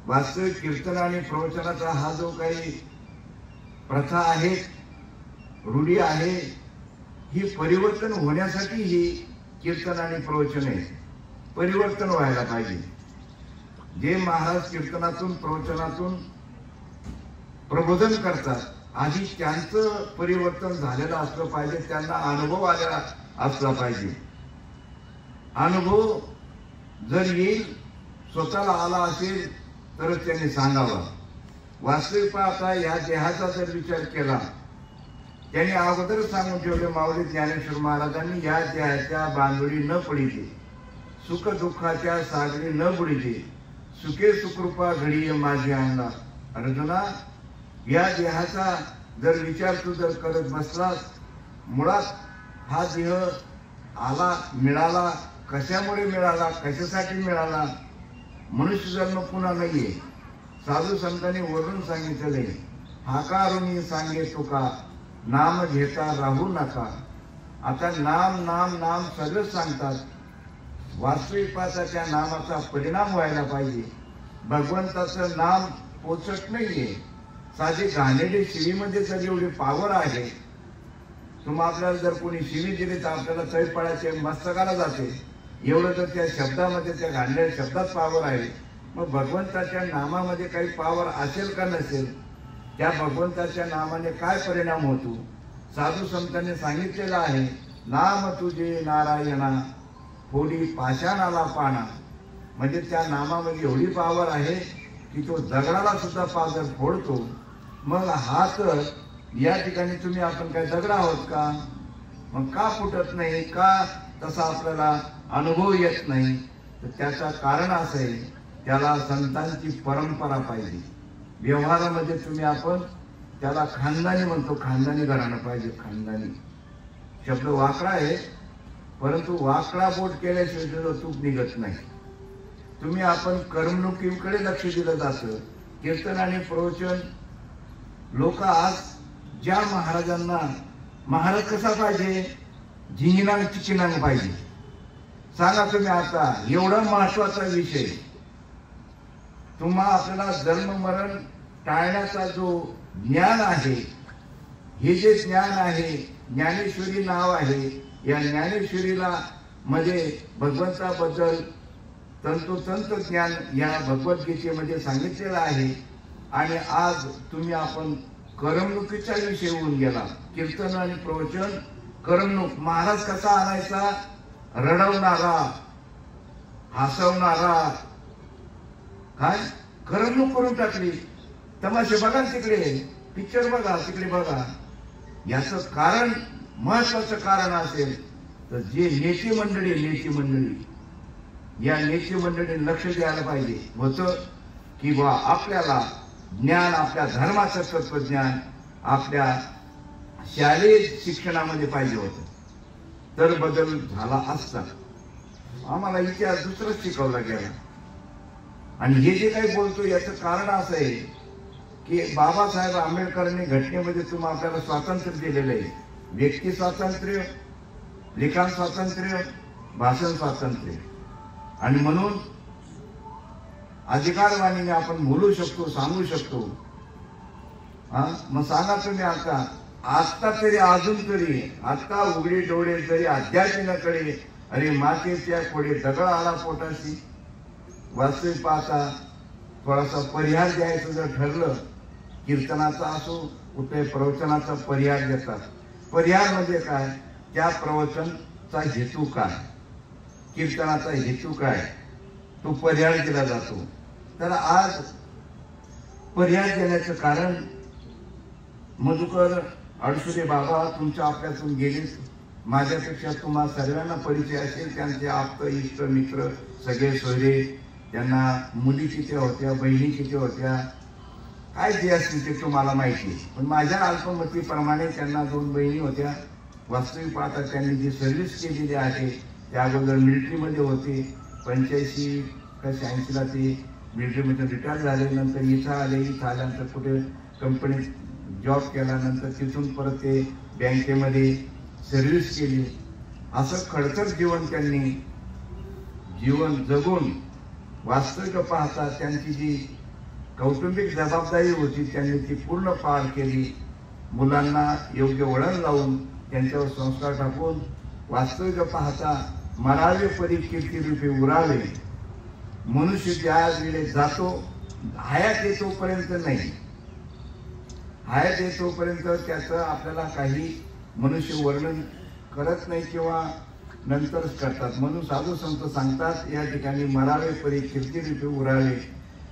वास्तविक कीर्तन आणि प्रवचनाचा हा जो काही प्रथा आहे, रूढी आहे, ही परिवर्तन होण्यासाठी ही कीर्तन आणि प्रवचन आहे. परिवर्तन व्हायला पाहिजे. जे महाराज कीर्तनातून प्रवचनातून प्रबोधन करतात, आधी त्यांचं परिवर्तन झालेलं असलं पाहिजे, त्यांना अनुभव आलेला असला पाहिजे. अनुभव जर येईल, स्वतःला आला असेल तरच त्यांनी सांगावा. वास्तविक पाहता या देहाचा जर विचार केला, त्यांनी अगोदर सांगून ठेवले माऊली ज्ञानेश्वर महाराजांनी, या देहाच्या बांधोडी न पडिते, सुख दुःखाच्या सागरी न बुडिते, सुखे सुकृपा घडीये माझी अंगा. अर्जुना, या देहाचा जर विचार तू जर करत बसलास, मुळात हा देह आला, मिळाला, कशामुळे मिळाला, कशासाठी मिळाला? मनुष्य जन्म पुन्हा नाहीये. साधू संतांनी वरून सांगितले, हाकारुनी सांगे तुका, नाम घेता राहू नका. आता नाम नाम नाम सगळं सांगतात. वास्तविक पाहता त्या नामाचा परिणाम व्हायला पाहिजे. भगवंताचं नाम पोचत नाहीये. साधी घाणेरडी शिवीमध्ये जर एवढी पावर आहे, तुम्ही आपल्याला जर कोणी शिवी दिली तर आपल्याला तळपाळाचे मस्तकाला जाते. एवढं तर त्या शब्दामध्ये, त्या घाणेरड्या शब्दात पावर आहे. मग भगवंताच्या नामामध्ये काही पावर असेल का नसेल? त्या भगवंताच्या नामाने काय परिणाम होतो? साधू संतांनी सांगितलेलं आहे, नाम तुझे नारायणा फोडी पाषाणाला पाना. म्हणजे त्या नामामध्ये एवढी पावर आहे की तो दगडाला सुद्धा पाजर फोडतो. मग हा तर या ठिकाणी तुम्ही आपण काय दगड आहोत का? मग का फुटत नाही? का तसा आपल्याला अनुभव येत नाही? तर त्याचं कारण असं आहे, त्याला संतांची परंपरा पाहिजे. व्यवहारामध्ये तुम्ही आपण त्याला खानदानी म्हणतो, खानदानी घराणं पाहिजे. खानदानी शब्द वाकडा आहे, परंतु वाकडा बोट केल्याशिवाय त्याचं तूप निघत नाही. तुम्ही आपण करमणुकीकडे लक्ष दिलं जातं. कीर्तन आणि प्रवचन, लोक आज ज्या महाराजांना, महाराज कसा पाहिजे? झिंगिनांग चिचिनांग पाहिजे. सांगा तुम्ही आता, एवढा महत्वाचा विषय. तुम्हा आपल्याला जन्म मरण टाळण्याचा जो ज्ञान आहे, हे जे ज्ञान आहे, ज्ञानेश्वरी नाव आहे. या ज्ञानेश्वरीला मध्ये भगवंताबद्दल तंतोतंत ज्ञान या भगवद्गीतेमध्ये सांगितलेलं आहे. आणि आज तुम्ही आपण करमणुकीचा विषय होऊन गेला. कीर्तन आणि प्रवचन, करमणूक. महाराज कसा आणायचा? रडवणारा, हसवणारा. काय करमणूक करून टाकली. तमाशे बघा तिकडे, पिक्चर बघा तिकडे बघा. याचं कारण, महत्वाचं कारण असेल तर जे नेते मंडळी, या नेते मंडळीने लक्ष द्यायला पाहिजे होतं की बा आपल्याला ज्ञान, आपल्या धर्माचं तत्वज्ञान आपल्या शालेय शिक्षणामध्ये पाहिजे होतं, तर बदल झाला असता. आम्हाला इतिहास दुसरंच शिकवला गेला. आणि हे जे काही बोलतो याचं कारण असं आहे की बाबासाहेब आंबेडकरांनी घटनेमध्ये तुम्ही आपल्याला स्वातंत्र्य दिलेलं आहे. व्यक्ती स्वातंत्र्य, लिखाण स्वातंत्र्य, भाषण स्वातंत्र्य. आणि म्हणून अधिकारवाणीने आपण बोलू शकतो, सांगू शकतो. मग सांगा तुम्ही आता तरी, अजून तरी, आता उघडी डोळे तरी अध्यात्म कडे, अरे मातेच्या पुढे दगड आला पोटाशी. वास्तविक पाहता थोडासा परिहार द्यायचं जर ठरलं, कीर्तनाचा असो कुठे प्रवचनाचा परिहार देतात. परिहार म्हणजे काय? त्या प्रवचनचा हेतू काय, कीर्तनाचा हेतू काय, तो परिहार दिला जातो. तर आज परिहार देण्याचं कारण, मधुकर अडसुरे बाबा तुमच्या आपल्यातून गेलीच. माझ्यापेक्षा तुम्हा सर्वांना परिचय असेल. त्यांचे आप्त, इष्ट, मित्र सगळे सोयरे. त्यांना मुली किती होत्या, बहिणी किती होत्या, काय जे असतील ते तुम्हाला माहिती आहे. पण माझ्या अल्पमतीप्रमाणे त्यांना 2 बहिणी होत्या. वास्तविक पाहता त्यांनी जी सर्व्हिस केलेली आहे, त्या अगोदर मिलिटरीमध्ये होते. 85 का 86ला ते मिलिटरीमध्ये रिटायर झाले. नंतर इथं आले. इथं आल्यानंतर कुठे कंपनीत जॉब केल्यानंतर तिथून परत ते बँकेमध्ये सर्व्हिस केली. असं खडतर जीवन त्यांनी जीवन जगून, वास्तविक पाहता त्यांची जी कौटुंबिक जबाबदारी होती त्यांनी ती पूर्ण पार केली. मुलांना योग्य वळण लावून त्यांच्यावर संस्कार टाकून वास्तविक पाहता मरावे परी कीर्तिरूपी उरावे. मनुष्य ज्या वेळेस जातो हयात येतोपर्यंत नाही, हयात येतोपर्यंत त्याचं आपल्याला काही मनुष्य वर्णन करत नाही किंवा नंतरच करतात. म्हणून साधू संत सांगतात या ठिकाणी मरावे परी कीर्तिरूपी उरावे.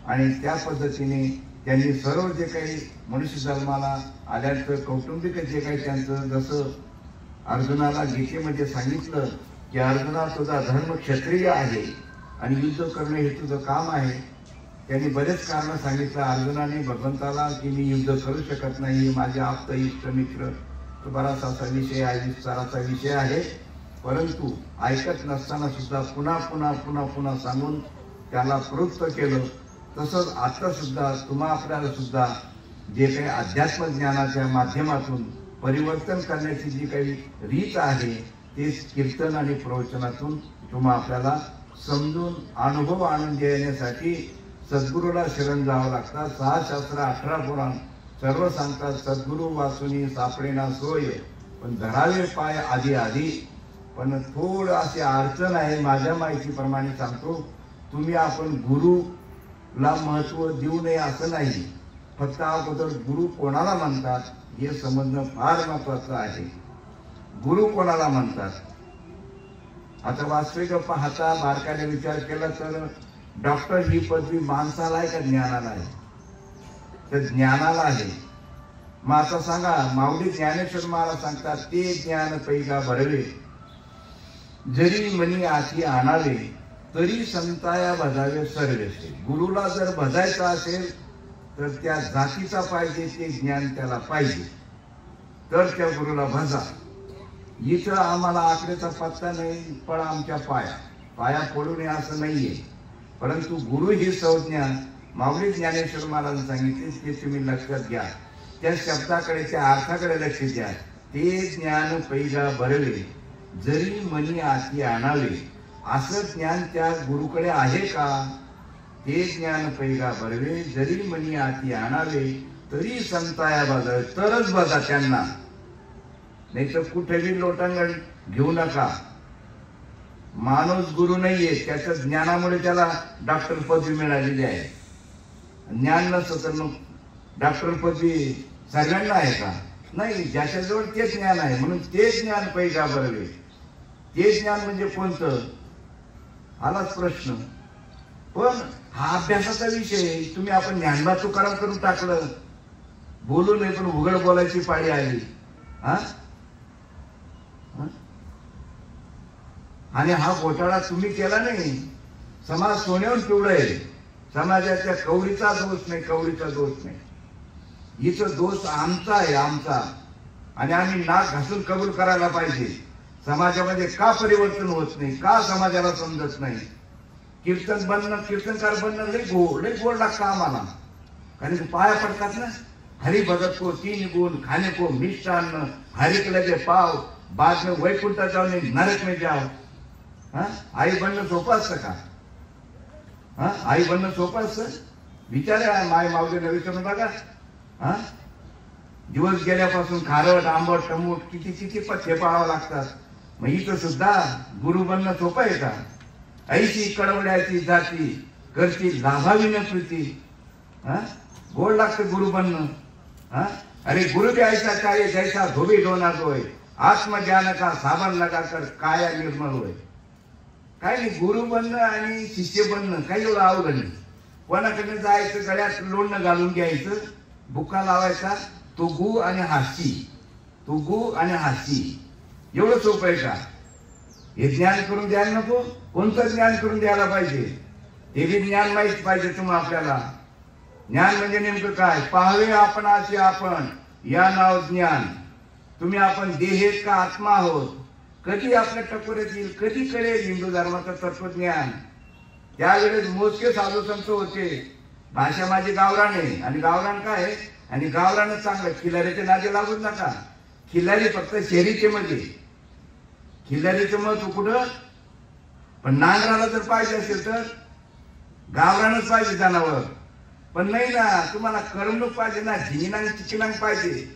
आणि त्या पद्धतीने त्यांनी सर्व जे काही मनुष्य जन्माला आल्याचं कौटुंबिक जे काही त्यांचं, जसं अर्जुनाला गीतेमध्ये सांगितलं की अर्जुना तुझा धर्म क्षत्रिय आहे आणि युद्ध करणे हे तुझं काम आहे. त्यांनी बरेच कारण सांगितलं अर्जुनाने भगवंताला की मी युद्ध करू शकत नाही, माझे आप्त इष्ट मित्र, तो बराचसा असा विषय आहे, विस्ताराचा विषय आहे. परंतु ऐकत नसताना सुद्धा पुन्हा पुन्हा पुन्हा पुन्हा सांगून त्याला प्रवृत्त केलं. तसंच आता सुद्धा तुम्हा आपल्याला सुद्धा जे काही अध्यात्म ज्ञानाच्या माध्यमातून परिवर्तन करण्याची जी काही रीत आहे ते कीर्तन आणि प्रवचनातून तुम्हा आपल्याला समजून अनुभव आणून देण्यासाठी सद्गुरूला शरण जावं लागतं. 6 शास्त्र 18 पुराण सर्व सांगतात सद्गुरू वाचुनी सापडेना सोय, पण धरावे पाय आधी आधी. पण थोडं अशी अडचण आहे, माझ्या माहितीप्रमाणे सांगतो, तुम्ही आपण गुरुला महत्त्व देऊ नये असं नाही, फक्त अगोदर गुरु कोणाला म्हणतात हे समजणं फार महत्वाचं आहे. गुरु कोणाला म्हणतात? आता वास्तविक पाहता बारकाने विचार केला तर डॉक्टर ही पदवी माणसाला आहे का ज्ञानाला आहे? तर ज्ञानाला आहे. मग आता सांगा, माऊली ज्ञानेश्वर मला सांगतात ते ज्ञान पैगा भरवे, जरी मनी आती आणावे, तरी संताया भजावे सर्वेसे. गुरुला जर भजायचं असेल तर त्या जातीचा पाहिजे, ते ज्ञान त्याला पाहिजे, तर त्या गुरुला भजा. इथं आम्हाला आकड्याचा पत्ता नाही, पण आमच्या पाया पडू नये असं नाहीये. परंतु गुरु ही संज्ञा माऊली ज्ञानेश्वर महाराजांनी सांगितली, ते तुम्ही लक्षात घ्या. त्या शब्दाकडे, त्या अर्थाकडे लक्ष द्या. ते ज्ञान पैगा भरवे, जरी मनी आती आणावे. असं ज्ञान त्या गुरुकडे आहे का? ते ज्ञान पैगा भरवे, जरी मनी आती आणावे, तरी संताया बजावे. तरच बघा त्यांना, नाही तर कुठेही लोटांगण घेऊ नका. माणूस गुरु नाहीये, त्याच्या ज्ञानामुळे त्याला डॉक्टर पदवी मिळालेली आहे. ज्ञान नसतं तर मग डॉक्टर पदवी सगळ्यांना आहे का? नाही, ज्याच्याजवळ ते ज्ञान आहे. म्हणून ते ज्ञान पैगा भरवे. ते ज्ञान म्हणजे कोणतं? आलाच प्रश्न. पण हा अभ्यासाचा विषय. तुम्ही आपण ज्ञानबा तुकाराम करून टाकलं, बोलू नये पण उघड बोलायची पाळी आली. आणि हा घोटाळा तुम्ही केला नाही. समाज सोन्यावर पिवळा आहे. समाजाच्या कवडीचा दोष नाही, कवडीचा दोष नाही. हिचा दोष आमचा आहे, आमचा. आणि आम्ही नाक घासून कबूल करायला पाहिजे. समाजामध्ये का परिवर्तन होत नाही? का समाजाला समजत नाही? कीर्तनकार बनणं लय गोड लागतं आम्हाला. कारण पाया पडतात ना, हरि भगत को 3 गुण, खाने को मिष्टान्न, हरि के लगे पाव, बाद में वैकुंठ जाओ नहीं नरक में जाओ. आई बनणं सोपं असतं का? आई बनणं सोपं असतं? विचार आहे माय मावलीला विचारून बघा. दिवस गेल्यापासून खारट आंबट टमूट किती पथ्य पाळावं लागतात. मग इथं सुद्धा गुरु बनणं सोपं आहे का? ऐशी कडवड्याची जाती करती लाभावी न प्रीती. गोड लागतं गुरु बनणं. अरे गुरु भी ऐसा कार्य जैसा धोबी डोना दोय, आत्मज्ञान का साबण लगाकर काया निर्मळ होय. काय नाही, गुरु बनणं आणि शिष्य बनणं काही एवढं अवघड नाही. कोणाकडे जायचं, गळ्यात लोणनं घालून घ्यायचं, बुक्का लावायचा, तो गु आणि हासी, तो गु आणि हासी. एवढं सोपं आहे का? हे ज्ञान करून द्यायला नको? कोणतं ज्ञान करून द्यायला पाहिजे? हे बी ज्ञान माहित पाहिजे तुम्हाला. आपल्याला ज्ञान म्हणजे नेमकं काय? पाहावे आपणाचे आपण, या नाव ज्ञान. तुम्ही आपण देहेत का आत्मा आहोत? कधी आपल्या टकोऱ्यात येईल, कधी कळेल हिंदू धर्माचं तत्वज्ञान? त्यावेळेस मोजके साधू संत होते. भाषा माझी गावरान आहे. आणि गावरान काय? आणि गावरानच चांगलं. खिलारीचे नादी लागूच नका. खिलारी फक्त शर्यतीमध्ये. खिलारीचं महत्व कुठं? पण नांगराला जर पाहिजे असेल तर गावरानच पाहिजे जनावर. पण नाही ना, तुम्हाला करमणूक पाहिजे ना, झिंगिनांग चिकिनांग पाहिजे.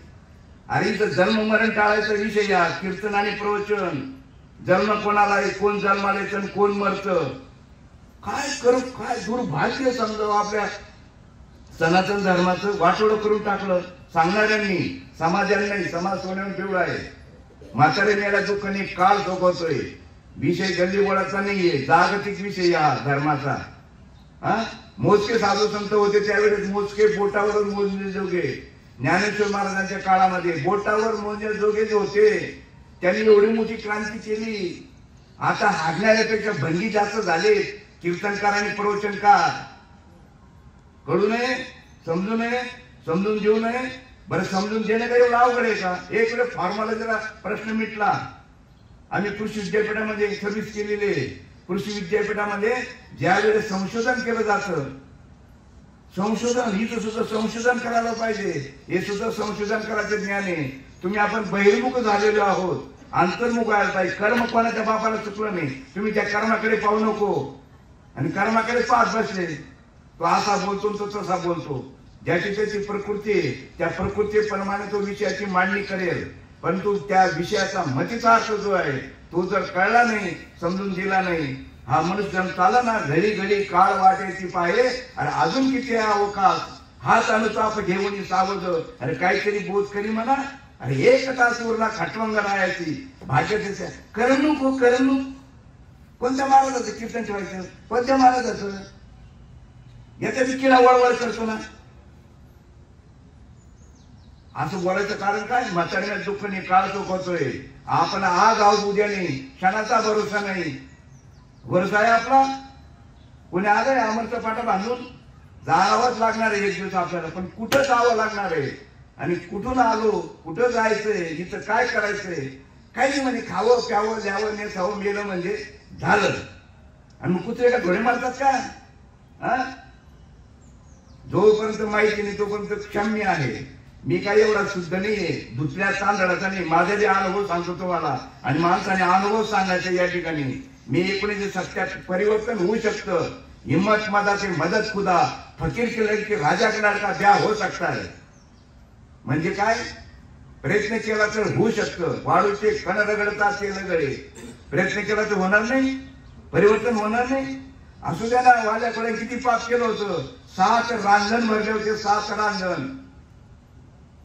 अरे इथं जन्म मरण टाळायचा विषय या कीर्तन आणि प्रवचन. जन्म कोणाला आहे, कोण जन्माला येतं, कोण मरतं, काय करू, काय दुर्भाग्य समजावं. आपल्या सनातन धर्माचं वाटोळं करून टाकलं सांगणाऱ्यांनी. समाजाने नाही, समाज सोन्यावर पिवळा आहे. म्हातारे मेला दुःख नाही, काळ सोबतोय. विषय गल्ली बोळाचा नाहीये, जागतिक विषय हा धर्माचा. मोजके साधू संत होते त्यावेळेस, मोजके बोटावर मोजले जोगे. ज्ञानेश्वर महाराजांच्या काळामध्ये बोटावर मोजणे जोगे जे होते, त्यांनी एवढी मोठी क्रांती केली. आता हागणाऱ्यापेक्षा भंगी जास्त झाले कीर्तनकार आणि प्रवचनकार. कळू नये, समजू नये, समजून घेऊ नये. बरं, समजून देणं काही एवढं अवघड आहे का? एक वेळ फॉर्म्युला जरा प्रश्न मिटला. आम्ही कृषी विद्यापीठामध्ये सर्व्हिस केलेली आहे. कृषी विद्यापीठामध्ये ज्या वेळेस संशोधन केलं जातं, संशोधन हिचं सुद्धा संशोधन करायला पाहिजे. हे सुद्धा संशोधन करायचं ज्ञान आहे. तुम्ही आपण बहिर्मुख झालेलो आहोत, अंतर्मुख व्हायला पाहिजे. कर्म कोणाच्या बापाला चुकलं नाही. तुम्ही त्या कर्माकडे पाहू नको आणि कर्माकडे पाहत बसले. तो असा बोलतो, तो तसा बोलतो. ज्याची त्याची प्रकृती आहे, त्या प्रकृतीप्रमाणे तो विषयाची मांडणी करेल. परंतु त्या विषयाचा मतीचा अर्थ जो आहे तो जर कळला नाही, समजून दिला नाही, हा मनुष्य जन्म चाला ना, घडी घडी काळ वाटेची पाहे आणि अजून किती अवकाश. हाच अनुताप घेऊन सावध, अरे काहीतरी बोध करी म्हणा. अरे एक तास उरला खटवंग राहायची भाग्याच्या. करमणूक हो करमणूक. कोणत्या महाराजाचं कीर्तन ठेवायचं, कोणत्या महाराजाचं? याच्या विकीला वळवळ करतो ना. असं बोलायचं कारण काय? म्हाताऱ्याला दुःख नाही, काळ चुकवतोय. आपण आज आहोत, उद्या नाही. क्षणाचा भरोसा नाही. भरोसा आहे आपला. कोणी आलंय अमरचा पाटा बांधून? जावंच लागणार आहे एक दिवस आपल्याला. पण कुठं जावं लागणार आहे आणि कुठून आलो, कुठं जायचंय, इथं काय करायचंय? काही म्हणे खावं प्यावं द्यावं नेसावं मेलं म्हणजे झालं. आणि मग कुत्रे का घोडे मारतात का? जोपर्यंत माहिती नाही तोपर्यंत क्षम्य आहे. मी काही एवढा शुद्ध नाहीये, दुसऱ्या तांदळाचा नाही. माझे जे अनुभव सांगतो तुम्हाला, आणि माणसाने अनुभव सांगायचा या ठिकाणी. मी 1970 परिवर्तन होऊ शकतं. हिम्मत मदाचे मदत खुदा, फकीर के लड़के राजा के लड़का ब्याह हो सकता है. म्हणजे काय? प्रयत्न केला तर होऊ शकतं. वाळूचे कण रगडतात ते लगडे. प्रयत्न केला तर होणार नाही, परिवर्तन होणार नाही. असू द्या ना, वाल्याकडे किती पाप केलं होतं. 7 रांजण भरले होते, 7 रांजण.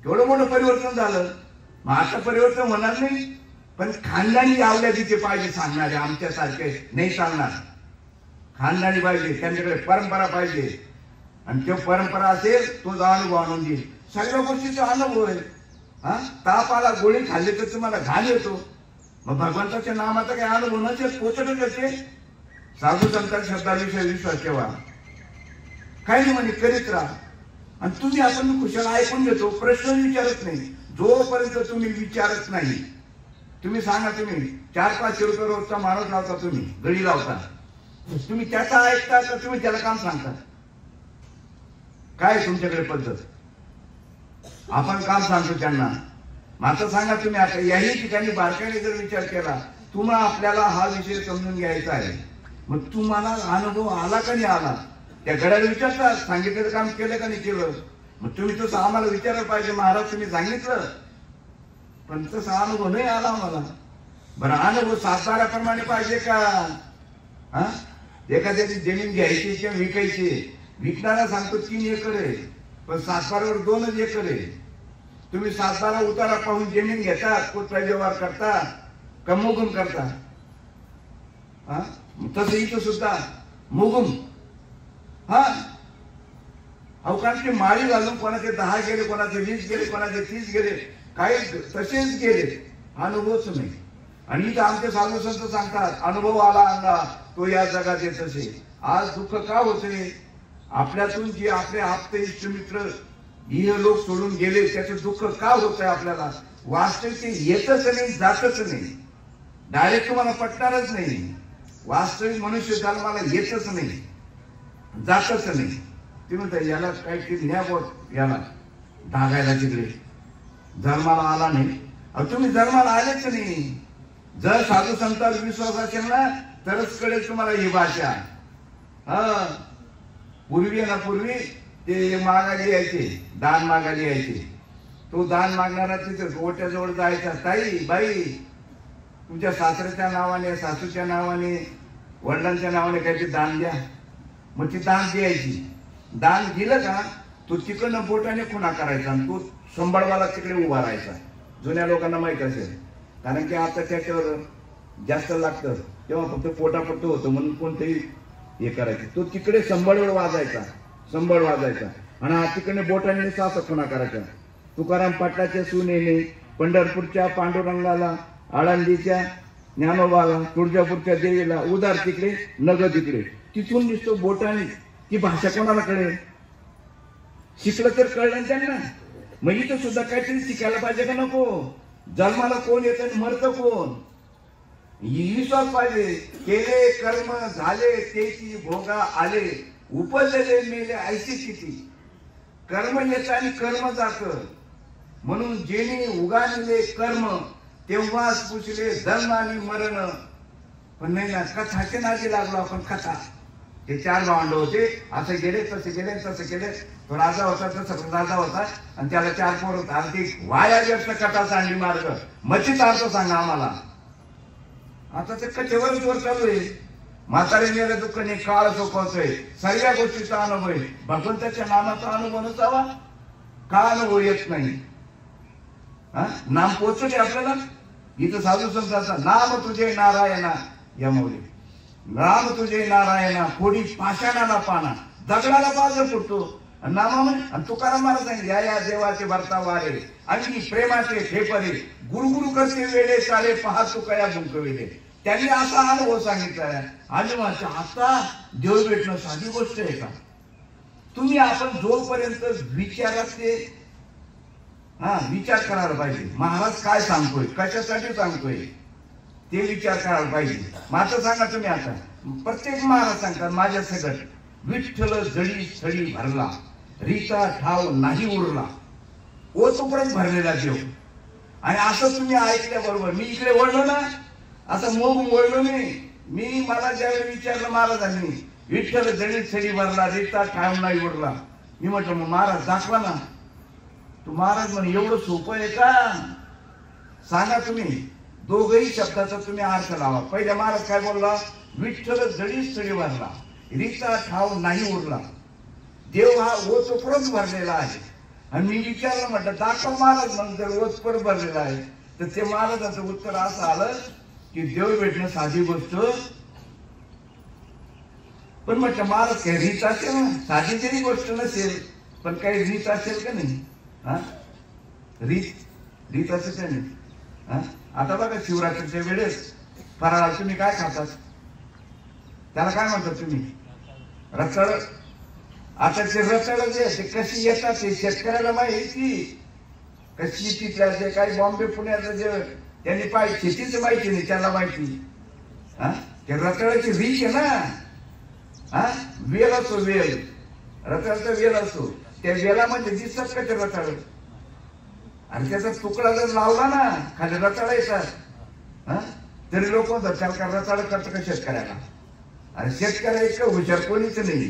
केवढं मोठं परिवर्तन झालं. मग आता परिवर्तन होणार नाही. पण खानदानी आवल्या तिथे पाहिजे सांगणारे. आमच्यासारखे नाही चालणार. खानदानी पाहिजे, त्यांच्याकडे परंपरा पाहिजे. आणि तो परंपरा असेल तो अनुभव आणून देईल. सगळ्या गोष्टीचा अनुभव आहे. तापाला गोळी खाल्ली तर तुम्हाला घाण येतो. मग भगवंताच्या नामाचा काही अनुभव नसेल, पोचतच येते. साधू संतांच्या शब्दाविषयी विश्वास ठेवा. काही नाही म्हणे, करीत राहा. आणि तुम्ही आपण कुशल ऐकून घेतो, प्रश्न विचारत नाही. जोपर्यंत तुम्ही विचारत नाही, तुम्ही सांगा, तुम्ही 400-500 रुपये रोजचा माणूस लावता, तुम्ही गडी लावता, तुम्ही त्याचा ऐकता का तुम्ही त्याला काम सांगता? काय तुमच्याकडे पद्धत? आपण काम सांगतो त्यांना. मात्र सांगा तुम्ही, आता याही ठिकाणी बारकाईने जर विचार केला, तुम्हाला आपल्याला हा विषय समजून घ्यायचा आहे. मग तुम्हाला अनुभव आला का नाही आला? त्या गड्याला विचारतात, सांगितलेलं काम केलं का नाही केलं? मग तुम्ही तसं आम्हाला विचारायला पाहिजे, महाराज तुम्ही सांगितलं पण तसा अनुभव नाही आला आम्हाला. बरं, अनुभव सातबाऱ्याप्रमाणे पाहिजे का? एखाद्याची जमीन घ्यायची किंवा विकायची. विकणारा सांगतो 3 एकर आहे, पण सातबाऱ्यावर 2च एकर आहे. तुम्ही सातबारा उतारा पाहून जमीन घेतात, कुठला व्यवहार करता का मुगुम करता? तसं इथं सुद्धा मुगुम. अवकाशचे माळी घालून कोणाचे 10 गेले, कोणाचे 20 गेले, कोणाचे 30 गेले, काही तसेच गेले. अनुभवच नाही. आणि इथं आमचे साधू संत सांगतात, अनुभव आला अंगा तो या जगात येत असे. आज दुःख का होते? आपल्यातून जे आपले आप्त इष्ट मित्र इह लोक सोडून गेले, त्याचं दुःख का होतंय आपल्याला? वास्तविक ते येतच नाही, जातच नाही. डायरेक्ट तुम्हाला पटणारच नाही. वास्तविक मनुष्य जन्माला येतच नाही, जातच नाही. ते म्हणतात याला काहीतरी न्याबोट, याला धागायला तिकडे जन्माला आला नाही. तुम्ही जन्माला आलेच नाही. जर साधू संतांवर विश्वास असेल ना तरच कळेल तुम्हाला ही भाषा. पूर्वी ना, पूर्वी ते मागायला यायचे, दान मागायला यायचे. तो दान मागणारा तिथे ओट्याजवळ जायचा, ताई बाई तुमच्या सासऱ्याच्या नावाने, सासूच्या नावाने, वडिलांच्या नावाने काहीतरी दान द्या. मग ती दान द्यायची. दान दिलं का तो तिकडनं बोटाने खुणा करायचा आणि तो संभाळवाला तिकडे उभा राहायचा. जुन्या लोकांना माहित असेल, कारण की आता त्याच्यावर जास्त लागतं, तेव्हा फक्त पोटापट्ट होतं म्हणून कोणतंही हे करायचं. तो तिकडे संभाळवर वाजायचा, संभाळ वाजायचा आणि हा तिकडे बोटाने सासा खुणा करायचा. तुकाराम पाटलाच्या सुनेने पंढरपूरच्या पांडुरंगाला, आळंदीच्या ज्ञानोबाला, तुळजापूरच्या देवीला उदार तिकडे, नगद इकडे. तिथून दिसतो बोटाने. ती भाषा कोणाला कळेल? शिकलं तर कळलं त्यांना. मग इथं सुद्धा काहीतरी शिकायला पाहिजे का नको? जन्माला कोण येतं आणि मरतं कोण? विश्वास पाहिजे. केले कर्म झाले तेची भोगा आले, उपजले मेले ऐशी किती. कर्म येतं आणि कर्म जातं. म्हणून जेणे उगानिले कर्म तेव्हाच पुसले जन्म आणि मरण. पण नाही ना, कथाचे नादी लागलो आपण. कथा ते 4 भावंड होते, असं गेले तसे गेले तसे गेले. तो राजा होता, तसा राजा होता आणि त्याला 4 पोर होता. अगदी वाया व्यक्त कथा सांगली मार्ग. मच्छीचा अर्थ सांगा आम्हाला. आता ते कथेवरच वर चालू आहे. म्हातारे मेले दुःख नाही, काळ चोखवतोय. सर्व गोष्टीचा अनुभव आहे. भगवंताच्या नामाचा अनुभव नसावा का? अनुभव येत नाही. नाम पोचते आपल्याला. इथं साधू संतांचा नाम तुझे नारायणा या मौली. नाम तुझे नारायणा कोडी पाषाणाला पाना, दगडाला बाजू फुटतो नामामध्ये. आणि तुकाराम महाराज सांगितले, या देवाचे भरता वारे आणि प्रेमाचे ठेपरे, गुरुगुरु करते वेळे चाले पहा तुकया बुंकविले. त्यांनी असा अनुभव सांगितलाय. आणि माझ्या आता देव भेटणं साधी गोष्ट आहे का? तुम्ही आपण जोपर्यंत विचारात ते विचार करायला पाहिजे. महाराज काय सांगतोय, कशासाठी सांगतोय ते विचार करायला पाहिजे. माझं सांगा तुम्ही. आता प्रत्येक महाराज सांगतात माझ्या सगळं विठ्ठल जळी स्थळी भरला, रीता ठाव नाही उरला. ओतपर्यंत भरलेला देव. आणि असं तुम्ही ऐकल्याबरोबर मी इकडे वळलो ना, असं मोग वळलो नाही मी. मला ज्यावेळी विचारलं महाराजांनी, विठ्ठल जळी स्थळी भरला, रीता ठाव नाही उरला. मी म्हटलं मग महाराज दाखवा ना. तू महाराज म्हणे एवढं सोपं आहे का? सांगा तुम्ही. दोघही शब्दाचा तुम्ही अर्थ लावा. पहिल्या महाराज काय बोलला? विठ्ठल जळी स्थळी भरला, रीता ठाव नाही उरला. देव हा ओतप्रत भरलेला आहे. आणि मी विचारलं म्हटलं दाखव महाराज. म्हणून जर ओतपर भरलेला आहे तर ते महाराजाचं उत्तर असं आलं की देव भेटणं साधी गोष्ट. पण म्हटलं महाराज काही रीत असेल ना, साधी जरी गोष्ट नसेल पण काही रीत असेल का नाही? रीत असेल का नाही? आता बघा शिवरात्रीच्या वेळेस फराळाला तुम्ही काय खातात? त्याला काय म्हणतात तुम्ही? रताळ. आता ते रताळ जे ते कशी येतात ते शेतकऱ्याला माहिती. कशी तिथल्या जे काही बॉम्बे पुण्याचं जे त्यांनी पाहिजे शेतीच माहिती नाही, त्याला माहिती. ते रताळाची रीच आहे ना. वेल असतो, वेल. रताळाचा वेल असतो. त्या वेलामध्ये दिसतात का ते रताळ? आणि त्याचा तुकडा जर लावला ना खाली रताळ येतात. तरी लोक म्हणतात त्याला का रताळ करतं का शेतकऱ्याला? आणि शेतकऱ्या इतकं हुशार कोणीच नाही.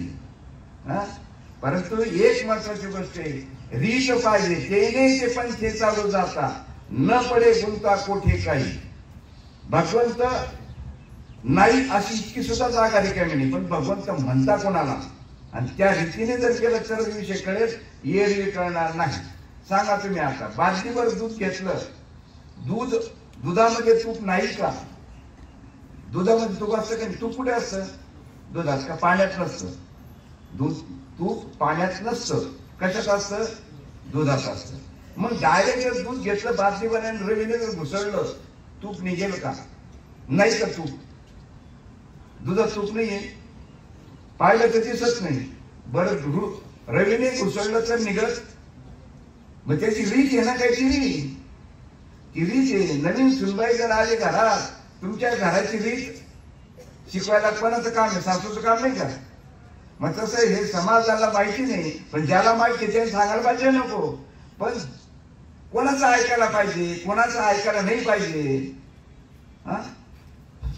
परंतु एक महत्वाची गोष्ट आहे, रीत पाहिजे. तेने ते पंथे चालू जाता, न पडे गुंता कोठे काही. भगवंत नाही अशी इतकी सुद्धा जागा रिकामी नाही. पण भगवंत म्हणता कोणाला आणि त्या रीतीने जर केलं तर विषय कळेल. एरवी कळणार नाही. सांगा तुम्ही. आता बादलीवर दूध घेतलं, दुधामध्ये तूप नाही का? दुधामध्ये तूप असतं का? तूप कुठे असतं? दुधात का पाण्यात नसतं? तूप पाण्यात नसतं. कशात असतं? दुधात असतं. मग डायरेक्ट दूध घेतलं बादलीवर आणि रवीने जर घुसळलं, तूप निघेल का? नाही का? तूप दुधात तूप नाहीये, पाहिलं तर दिसत नाही. बरं रवीने घुसळलं तर निघत. मग त्याची रीत आहे ना काहीतरी. ती रीत आहे. नवीन सुनबाई जर आली घरात, तुमच्या घराची रीत शिकवायला कोणाचं काम आहे? सासूचं काम नाही का? मग तसं हे समाजाला माहिती नाही, पण ज्याला माहिती त्याने सांगायला पाहिजे नको. पण कोणाचं ऐकायला पाहिजे, कोणाचं ऐकायला नाही पाहिजे.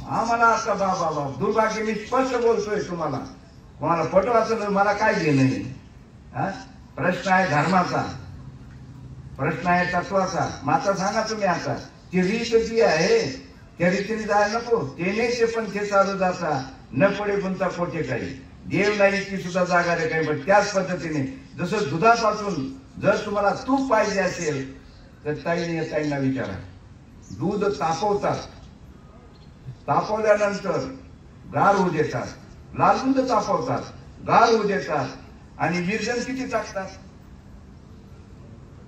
आम्हाला आता बाबा दुर्भाग्य, मी स्पष्ट बोलतोय तुम्हाला. कोणाला पटवायचं मला काय घेणं नाही. प्रश्न आहे धर्माचा, प्रश्न आहे तत्वाचा. माता सांगा तुम्ही आता ती रीत जी आहे त्या रीतीने जायला नको. तेने ते पण ते चालू जाता न पडे गुंता पोटे काही. देव नाही की सुद्धा जागा रे काही. पण त्याच पद्धतीने जसं दुधापासून जर तुम्हाला तूप पाहिजे असेल तर ताईंना विचारा. दूध तापवतात, तापवल्यानंतर गार होऊ देतात, लाल दूध तापवतात, गार होऊ देतात आणि विरजन किती टाकतात?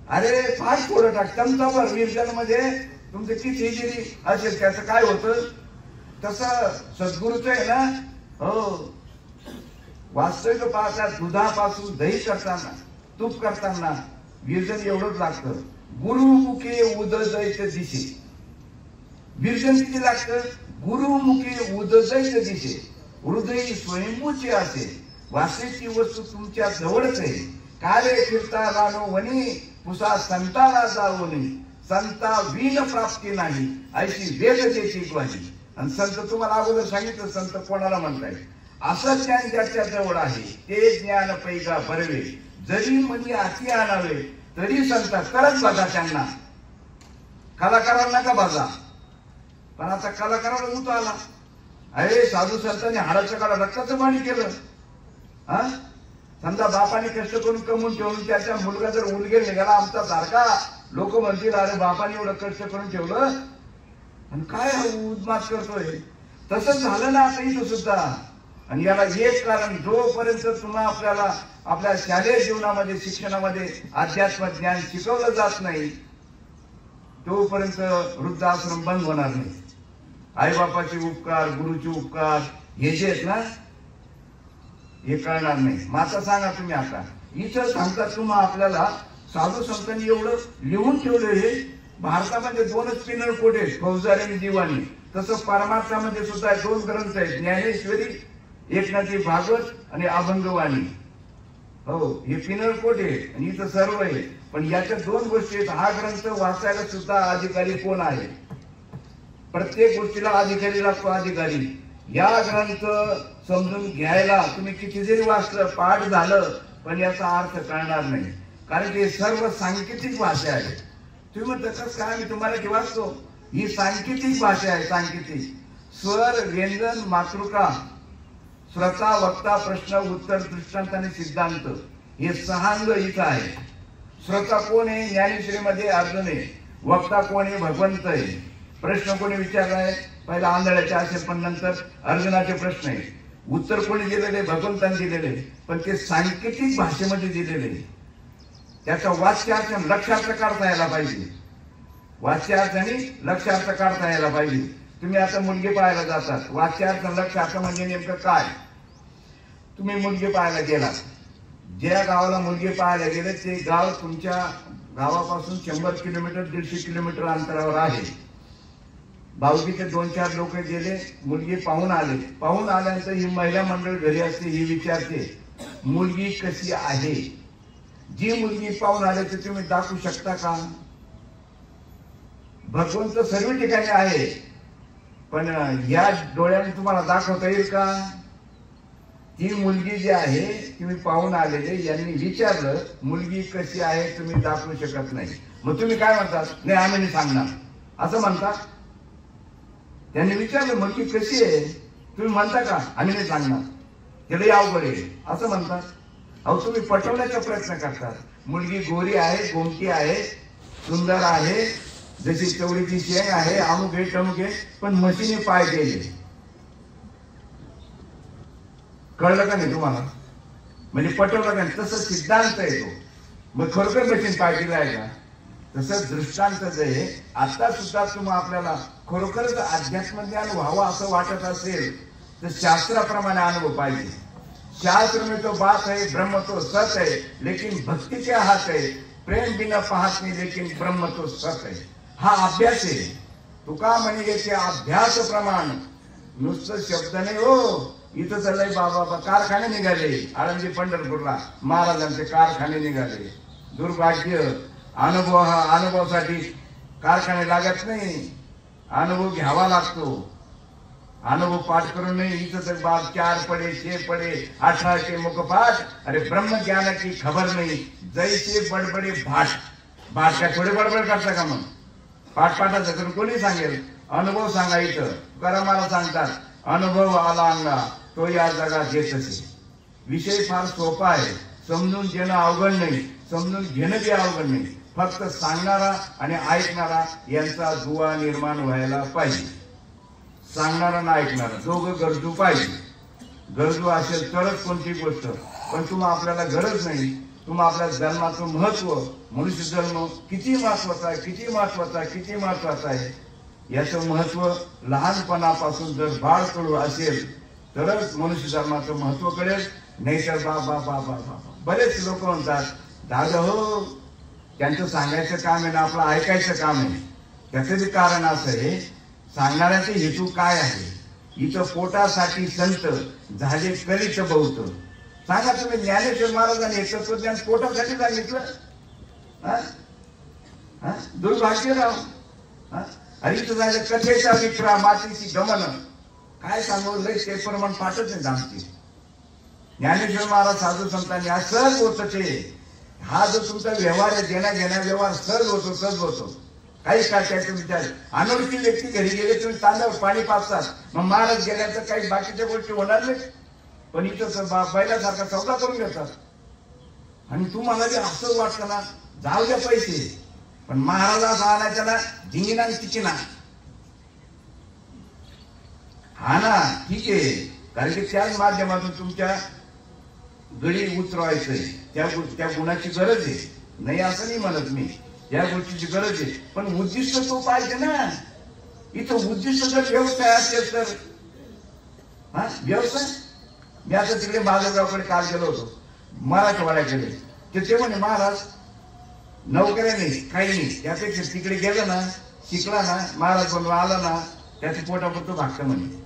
अरे 5 थोडं टाकतात. चमचाभर विरजन मध्ये तुमचे किती जिरी असेल त्याचं काय होतं? तसं सद्गुरूच आहे ना. हो, वास्तविक पाहता दुधापासून दही करताना, तूप करताना विरजन एवढंच लागतं. गुरुमुखे उदजैत दिसे. विरजन किती लागतं? गुरुमुखे उदजैत दिसे. हृदय स्वयंभूचे असे. वास्तविक वस्तू तुमच्या जवळच आहे. काले फिरता रानो वनी पुसा संताला जावनी. संता विन प्राप्ती नाही ऐशी वेदतेची ग्वाही. आणि संत तुम्हाला अगोदर सांगितलं संत कोणाला म्हणताय. असं ज्ञान ज्याच्या जवळ आहे ते ज्ञान पैगा भरवे. जरी मनी अति आणावे तरी संत करत बघा त्यांना. कलाकारांना का बघा. पण आता कलाकाराला उतो आला. अरे साधू संतांनी हाडाच्या काळात रक्ताचं पाणी केलं. समजा बापाने कष्ट करून कमवून ठेवून त्याच्या मुलगा जर उलगेल निघाला आमचा सारखा, लोक म्हणतील अरे बापाने एवढं कष्ट करून ठेवलं आणि काय उद्मात करतोय. तसंच झालं ना आता इथं सुद्धा. आणि याला एक कारण, जोपर्यंत तुम्हाला आपल्याला आपल्या शालेय जीवनामध्ये शिक्षणामध्ये अध्यात्म ज्ञान शिकवलं जात नाही तोपर्यंत वृद्धाश्रम बंद होणार नाही. आईबापाचे उपकार, गुरुचे उपकार हे जे आहेत ना हे कळणार नाही. माता सांगा तुम्ही आता इथं सांगता तुम्हा आपल्याला साधू संतांनी एवढं लिहून ठेवलं. हे भारतामध्ये 2च पिनल कोट आहेत, फौजदारी आणि दिवाणी. तसं परमार्थामध्ये सुद्धा 2 ग्रंथ आहेत, ज्ञानेश्वरी, एकनाथी भागवत आणि अभंगवाणी. हो, हे पिनल कोट आहे आणि इथं सर्व आहे. पण याच्या 2 गोष्टी आहेत. हा ग्रंथ वाचायला सुद्धा अधिकारी कोण आहे? प्रत्येक गोष्टीला अधिकारी लागतो. अधिकारी या ग्रंथ समजून घ्यायला तुम्ही किती जरी वाचलं, पाठ झालं, पण याचा अर्थ कळणार नाही. कारण की सर्व सांकेतिक भाषा आहे. तुम्ही म्हणता कसं काय, मी तुम्हाला की वाचतो. ही सांकेतिक भाषा आहे. सांकेतिक स्वर, व्यंजन, मातृका, श्रोता, वक्ता, प्रश्न, उत्तर, दृष्टांत आणि सिद्धांत हे 6 अंग इथं आहे. श्रोता कोण आहे? ज्ञानेश्वरीमध्ये अर्जुन आहे. वक्ता कोण आहे? भगवंत आहे. प्रश्न कोणी विचारलाय? पहिला आंधळ्याचे असेल, पण नंतर अर्जुनाचे प्रश्न आहे. उत्तर कोणी दिलेले? भगवंतांनी दिलेले. पण ते सांकेतिक भाषेमध्ये दिलेले. त्याचा वाच्यार्थ आणि लक्षार्थ काढता यायला पाहिजे. वाच्यार्थ आणि लक्षार्थ काढता यायला पाहिजे. तुम्ही आता मुलगी पाहायला जातात, वाच्यार्थ लक्षार्थ म्हणजे नेमकं काय? तुम्ही मुलगी पाहायला गेलात, ज्या गावाला मुलगी पाहायला गेले ते गाव तुमच्या गावापासून 100 किलोमीटर 150 किलोमीटर अंतरावर आहे. भाऊकीचे 2-4 लोक गेले, मुलगी पाहून आले. पाहून आल्यानंतर ही महिला मंडळ घरी असते, ही विचारते मुलगी कशी आहे. जी मुलगी पाहून आले ते तुम्ही दाखवू शकता का? भगवंत सर्व ठिकाणी आहे, पण या डोळ्याने तुम्हाला दाखवता येईल का? ती मुलगी जी आहे तुम्ही पाहून आलेले यांनी विचारलं मुलगी कशी आहे, तुम्ही दाखवू शकत नाही. मग तुम्ही काय म्हणतात? नाही आम्ही नाही सांगणार असं म्हणता. त्यांनी विचारलं मुलगी कशी आहे, तुम्ही म्हणता का आम्ही नाही सांगणार, त्याला अवघड आहे असं म्हणतात. अहो तुम्ही पटवण्याचा प्रयत्न करतात. मुलगी गोरी आहे, गोमटी आहे, सुंदर आहे, जशी चवळीची शेंग आहे, अमुक आहे टमुक आहे, पण म्हशीने पाय गेले. कळलं का नाही तुम्हाला? म्हणजे पटवलं का? तसं सिद्धांत आहे तो. मग खरोखर मशीन पाय गेला आहे का? तसं दृष्टांत जे आता सुद्धा तुम्हाला आपल्याला खरोखरच अध्यात्म ज्ञान व्हावं असं वाटत असेल तर शास्त्राप्रमाणे अनुभव पाहिजे. शास्त्र में तो बात है, ब्रह्म तो सत है, लेकिन भक्ति के हाथ है. प्रेम बिना पाहत नहीं, लेकिन ब्रह्म तो सत है. हा अभ्यास आहे. तुका म्हणे ते अभ्यास प्रमाण, नुसतं शब्द नाही. हो इथं चाललंय बाबा कारखाने निघाले, आळंदी पंढरपूरला महाराजांचे कारखाने निघाले. दुर्भाग्य. अनुभवासाठी कारखाने लागत नाही, अनुभव घ्यावा लागतो. अनुभव पाठ करून नहीं इथं तर बाप 4 पढ़े 6 पढ़े 18 के मुख पाठ, अरे ब्रह्म ज्ञान की खबर नहीं, जैसे बडबडे भाट भाट काय थोडे बडबड करता का? मग पाठ पाठाचं तर कोणी सांगेल? अनुभव सांगायचं. करा मला सांगतात अनुभव आला अंगा तो या जगात येतच. विषय फार सोपा आहे, समजून घेणं अवघड नाही, समजून घेणं बी अवघड नाही. फक्त सांगणारा आणि ऐकणारा यांचा दुवा निर्माण व्हायला पाहिजे. सांगणारा ना ऐकणारा दोघं गरजू पाहिजे. गरजू असेल तरच कोणती गोष्ट. पण तुम्हा आपल्याला गरज नाही. तुम्हा आपल्या जन्माचं महत्व, मनुष्य जन्म किती महत्वाचा आहे, किती महत्वाचा आहे, किती महत्वाचा आहे याचं महत्व लहानपणापासून जर बाळ कळू असेल तरच मनुष्य जन्माचं महत्व कळेल. नाहीतर बाबा बाबा बाबा बरेच लोक म्हणतात दादा हो त्यांचं सांगायचं काम आहे ना आपलं ऐकायचं काम आहे. त्याचं बी कारण असं आहे, सांगणाऱ्याचे हेतू काय आहे. इथं पोटासाठी संत झाले कलित बहुत. सांगा तुम्ही ज्ञानेश्वर महाराजांनी तत्वज्ञान पोटासाठी सांगितलं? दुर्भाग्य राव. अरे इथं झालं कथेचा विक्रा मातीची गमन. काय सांगू लय ते प्रमाण पाठच नाही आमची. ज्ञानेश्वर महाराज साधू संतांनी हा सहज होत ते. हा जो तुमचा व्यवहार आहे देण्या घेण्या व्यवहार सहज होतो, सहज होतो. काही काय त्याचं विचार. अनोळखी व्यक्ती घरी गेले तुम्ही तांदळावर पाणी पाजतात, मग महाराज गेल्याचं काही बाकीच्या गोष्टी होणार नाही. पण इथं बैलासारखा सौदा करून घेतात. आणि तुम्हाला बी असं वाटतं ना जाऊ द्या पैसे, पण महाराजास आणायचं ना झिंगिना तिचिना. हा ना ठीक आहे, कारण की त्याच माध्यमातून तुमच्या गडी उतरवायचंय. त्या गुणाची गरज आहे, नाही असं नाही म्हणत मी. या गोष्टीची गरज आहे, पण उद्दिष्ट तो पाहिजे ना. इथं उद्दिष्ट जर व्यवसाय असेल तर व्यवसाय. मी आता तिकडे माधवरावकडे काल गेलो होतो, मराठवाड्याकडे. ते म्हणे महाराज नोकऱ्या नाही काही नाही, त्यापेक्षा तिकडे गेलं ना शिकला ना महाराज बनवा आला ना त्याच्या पोटापुरतं भागतं म्हणे.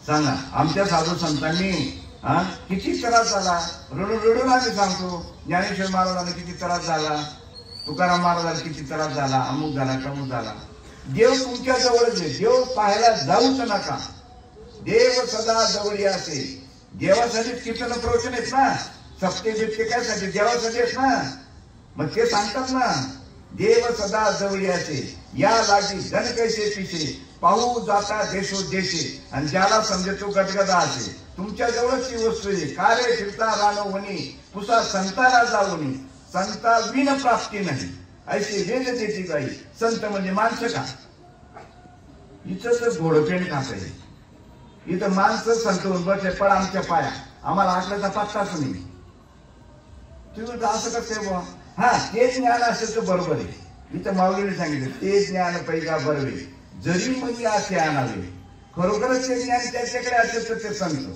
सांगा आमच्या साधू संतांनी किती त्रास झाला. रडून आम्ही सांगतो ज्ञानेश्वर महाराजांना किती त्रास झाला, तुकाराम महाराजांना किती त्रास झाला, अमुक झाला तमुक झाला. देव तुमच्या जवळच आहे. देव पाहायला जाऊच नका. देव सदा जवळ असे. देवासाठी कीर्तन प्रवचन आहेत ना, सप्ते बिप्ते कायसाठी देवासाठी आहेत ना. मग ते सांगतात ना देव सदा जवळ असे, या लागी धन कैसे पिसे, पाहू जाता देशो देशे, आणि ज्याला समजतो गदगदा असे. तुमच्या जवळच ती वस्तू आहे. कार्य फिरता रानो वनी, पुसा संताला जाऊनी, संता विन प्राप्ती नाही, ऐसे वेद देती गाई. संत म्हणजे माणसं का? इथं तर घोडपेंड खात आहे. इथं माणसं संत होऊन बसले पण आमच्या पाया. आम्हाला आटल्याचा पत्ताच नाही. तुम्ही असं कसं बुवा? हा ते ज्ञान असेल तर बरोबर आहे. इथं माऊलीने सांगितलं ते ज्ञान पैगा बरवे, जरी म्हणजे असे आणावे. खरोखरच ते ज्ञान त्याच्याकडे असेल तर ते संत,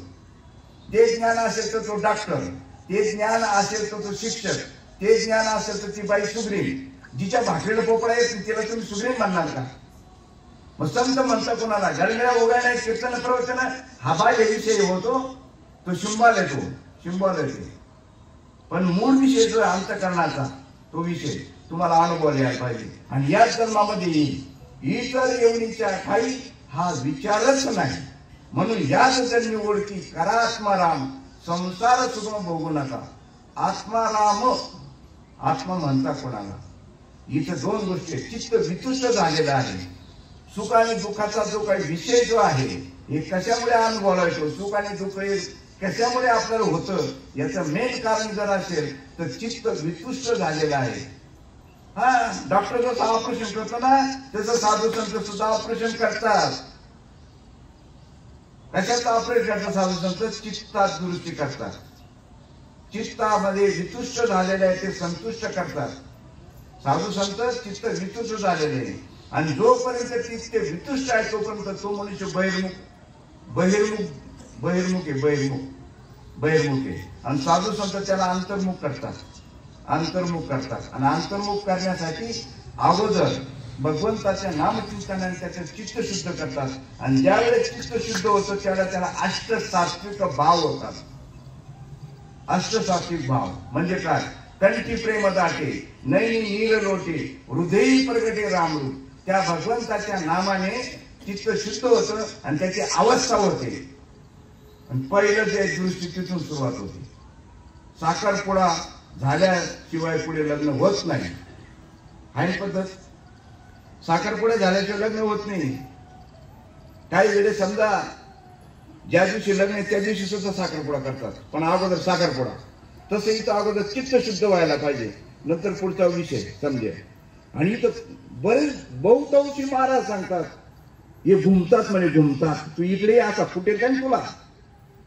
ते ज्ञान असेल तर तो डॉक्टर, ते ज्ञान असेल तर तो शिक्षक, ते ज्ञान असेल तर ती बाई सुग्रीव. जिच्या भाकरीला पोपळा येत तिला तुम्ही सुग्रीव म्हणणार का? मग संत म्हणता कोणाला? गरगड्या उगायला कीर्तन प्रवचन हा बाह्य विषय होतो, तो शिंबाल येतो, शिंबाल येतो. पण मूळ विषय जो अंतःकरणाचा तो विषय तुम्हाला अनुभव यायला पाहिजे. आणि याच जन्मामध्ये येईल. इतर येवणीच्या ठाई हा विचारच नाही. म्हणून याच जन्मी ओळखी करा आत्माराम, संसार सुगम भोगू नका. आत्माराम आत्मा म्हणता कोणाला? इथं दोन गोष्टी. चित्त वितुष्ट झालेलं आहे. सुख आणि दुःखाचा जो काही विषय जो आहे हे कशामुळे अनुभवला येतो, सुख आणि दुःख हे कशामुळे आपल्याला होतं, याचं मेन कारण जर असेल तर चित्त वितुष्ट झालेलं आहे. हा डॉक्टर जसं ऑपरेशन करतो ना तसं साधू संत सुद्धा ऑपरेशन करतात. कशाचं ऑपरेशन करतात साधू संत? चित्तात दुरुस्ती करतात. चित्तामध्ये वितुष्ट झालेले आहे ते संतुष्ट करतात. साधू संत चित्त वितुष्ट झालेले आहे. आणि जोपर्यंत चित्त वितुष्ट आहे तोपर्यंत तो मनुष्य बहिर्मुख आहे. आणि साधू संत त्याला अंतर्मुख करतात. आणि अंतर्मुख करण्यासाठी अगोदर भगवंताच्या नामचिंतनाने त्याचं चित्त शुद्ध करतात. आणि ज्यावेळेस चित्त शुद्ध होतं त्याला अष्टसात्विक भाव होतात. अष्टसात्विक भाव म्हणजे काय? कंठी प्रेम दाटे, नैनी नील लोटे, हृदयी प्रगटे रामरूप. त्या भगवंताच्या नामाने चित्त शुद्ध होतं आणि त्याची अवस्था होते. आणि पहिलं ते दृष्टी तिथून सुरुवात होती. साखरपुडा झाल्याशिवाय पुढे लग्न होत नाही. आहे पद्धत. साखरपुडा झाल्याशिवाय लग्न होत नाही. काही वेळेस समजा ज्या दिवशी लग्न आहे त्या दिवशी सुद्धा साखरपुडा करतात, पण अगोदर साखरपुडा. तसं इथं अगोदर चित्त शुद्ध व्हायला पाहिजे, नंतर पुढचा विषय समजेल. आणि इथं बरेच बहुतांशी महाराज सांगतात हे घुमतात म्हणे, घुमतात. तू इकडे असा फुटेल का तुला?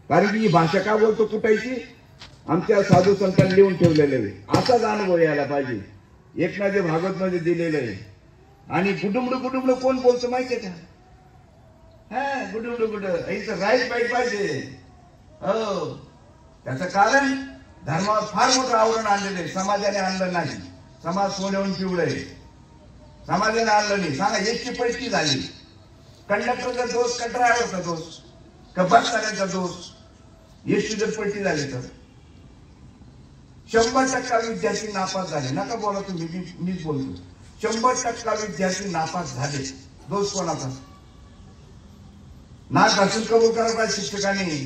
कारण की ही भाषा का बोलतो कुठायची आमच्या साधू संतांनी लिहून ठेवलेलं आहे. असाच अनुभव यायला पाहिजे. एकनाथ भागवत मध्ये दिलेलं आहे. आणि गुडुमड गुडुमड कोण बोलतो माहितीये का? हा गुडुमड गुड इथं राईट पाहिजे पाहिजे. हो, त्याचं कारण धर्मावर फार मोठं आवरण आणलेलं आहे. समाजाने आणलं नाही. समाज सोन्याहून पिवळं आहे. समाजाने आणलं नाही. सांगा एकची पैकी झाली. कंडक्टरचा दोष का ड्रायव्हरचा दोष का बसणाऱ्यांचा दोष? एसटी जर पलटी झाली तर 100% विद्यार्थी नापास झाले. नका बोला तुम्ही, मीच बोलतो. 100% विद्यार्थी नापास झाले. दोष कोणाचा? नाक घासून कबूल करायला पाहिजे शिक्षकांनी.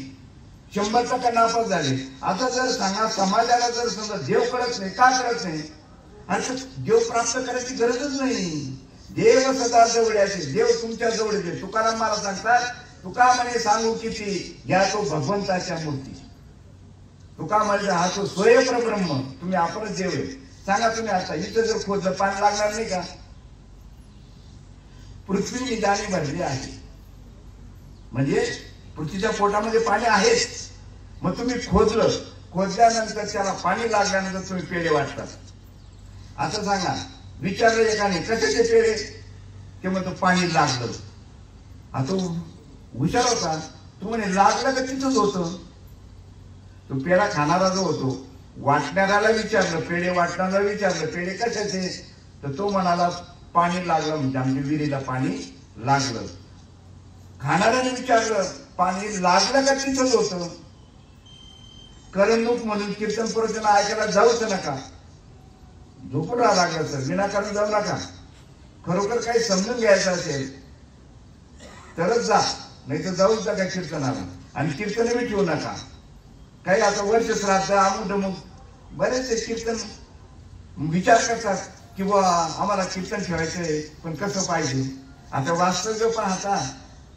100% नापास झाले. आता जर सांगा समाजाला जर समजा देव कळत नाही, का कळत नाही? आणि देव प्राप्त करायची गरजच नाही. देव सदा जवळ असेल. देव तुमच्या जवळ आहे. तुकाराम मला सांगतात, तुका म्हणे सांगू किती घ्या तो भगवंताच्या मूर्ती. तुका म्हणजे हा तो स्वयं ब्रह्म. तुम्ही आपणच देव आहे. सांगा तुम्ही आता इथं जर खोदलं पाणी लागणार नाही का? पृथ्वी निदानी भरली आहे म्हणजे पृथ्वीच्या पोटामध्ये पाणी आहेच. मग तुम्ही खोदल्यानंतर त्याला पाणी लागल्यानंतर तुम्ही पेढे वाटतात. आता सांगा विचारलं एकाने कशाचे पेढे? ते म्हणतो पाणी लागलं. आता हुशार होता. तू म्हणे लागलं का तिथंच होतं. तो पेढा खाणारा जो होतो वाटणाऱ्याला विचारलं, पेढे वाटणाऱ्याला विचारलं पेढे कशाचे? तर तो म्हणाला पाणी लागलं म्हणजे आमच्या विहिरीला पाणी लागलं. खाणाऱ्याने विचारलं पाणी लागलं का तिथंच होतं. करमणूक म्हणून कीर्तन प्रवचन ऐकायला जाऊच नका. झोपून राहा लागलं तर विनाकारण जाऊ नका. खरोखर काही समजून घ्यायचं असेल तरच जा, नाही तर जाऊच नका कीर्तनाला. आणि कीर्तन बी ठेवू नका. काही आता वर्ष श्राद्ध अमुक डमुक बरेचसे कीर्तन विचार करतात की बा आम्हाला कीर्तन ठेवायचंय, पण कसं पाहिजे. आता वास्तव्य पण आता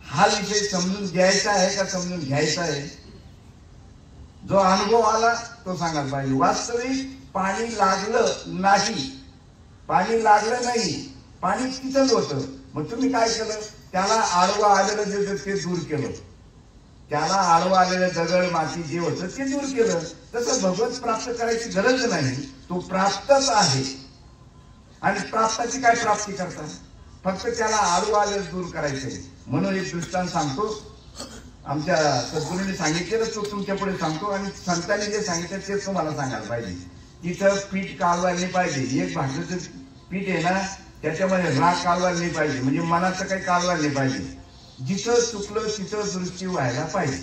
हा विषय समजून घ्यायचा आहे का समजून घ्यायचा आहे? जो अनुभव आला तो सांगायला पाहिजे. वास्तविक पाणी लागलं नाही, पाणी लागलं नाही, पाणी तिथंच होतं. मग तुम्ही काय केलं? त्याला आडवं आलेलं जे ते दूर केलं. त्याला आडवं आलेलं दगड माती जे होतं ते दूर केलं. तसं भगवत प्राप्त करायची गरज नाही. तो प्राप्तच आहे. आणि प्राप्ताची काय प्राप्ती करतात? फक्त त्याला आडवं आलेलं दूर करायचंय. म्हणून एक दृष्टांत सांगतो. आमच्या सद्गुरूंनी सांगितलेलं तो तुमच्या पुढे सांगतो. आणि संतांनी जे सांगितलं तेच तुम्हाला सांगायला पाहिजे. तिथं पीठ कालवायला नाही पाहिजे. एक भाकरीचं पीठ आहे ना त्याच्यामध्ये राग कालवायला नाही पाहिजे. म्हणजे मनाचं काही कालवायला नाही पाहिजे. जिथं चुकलं तिथं दृष्टी व्हायला पाहिजे.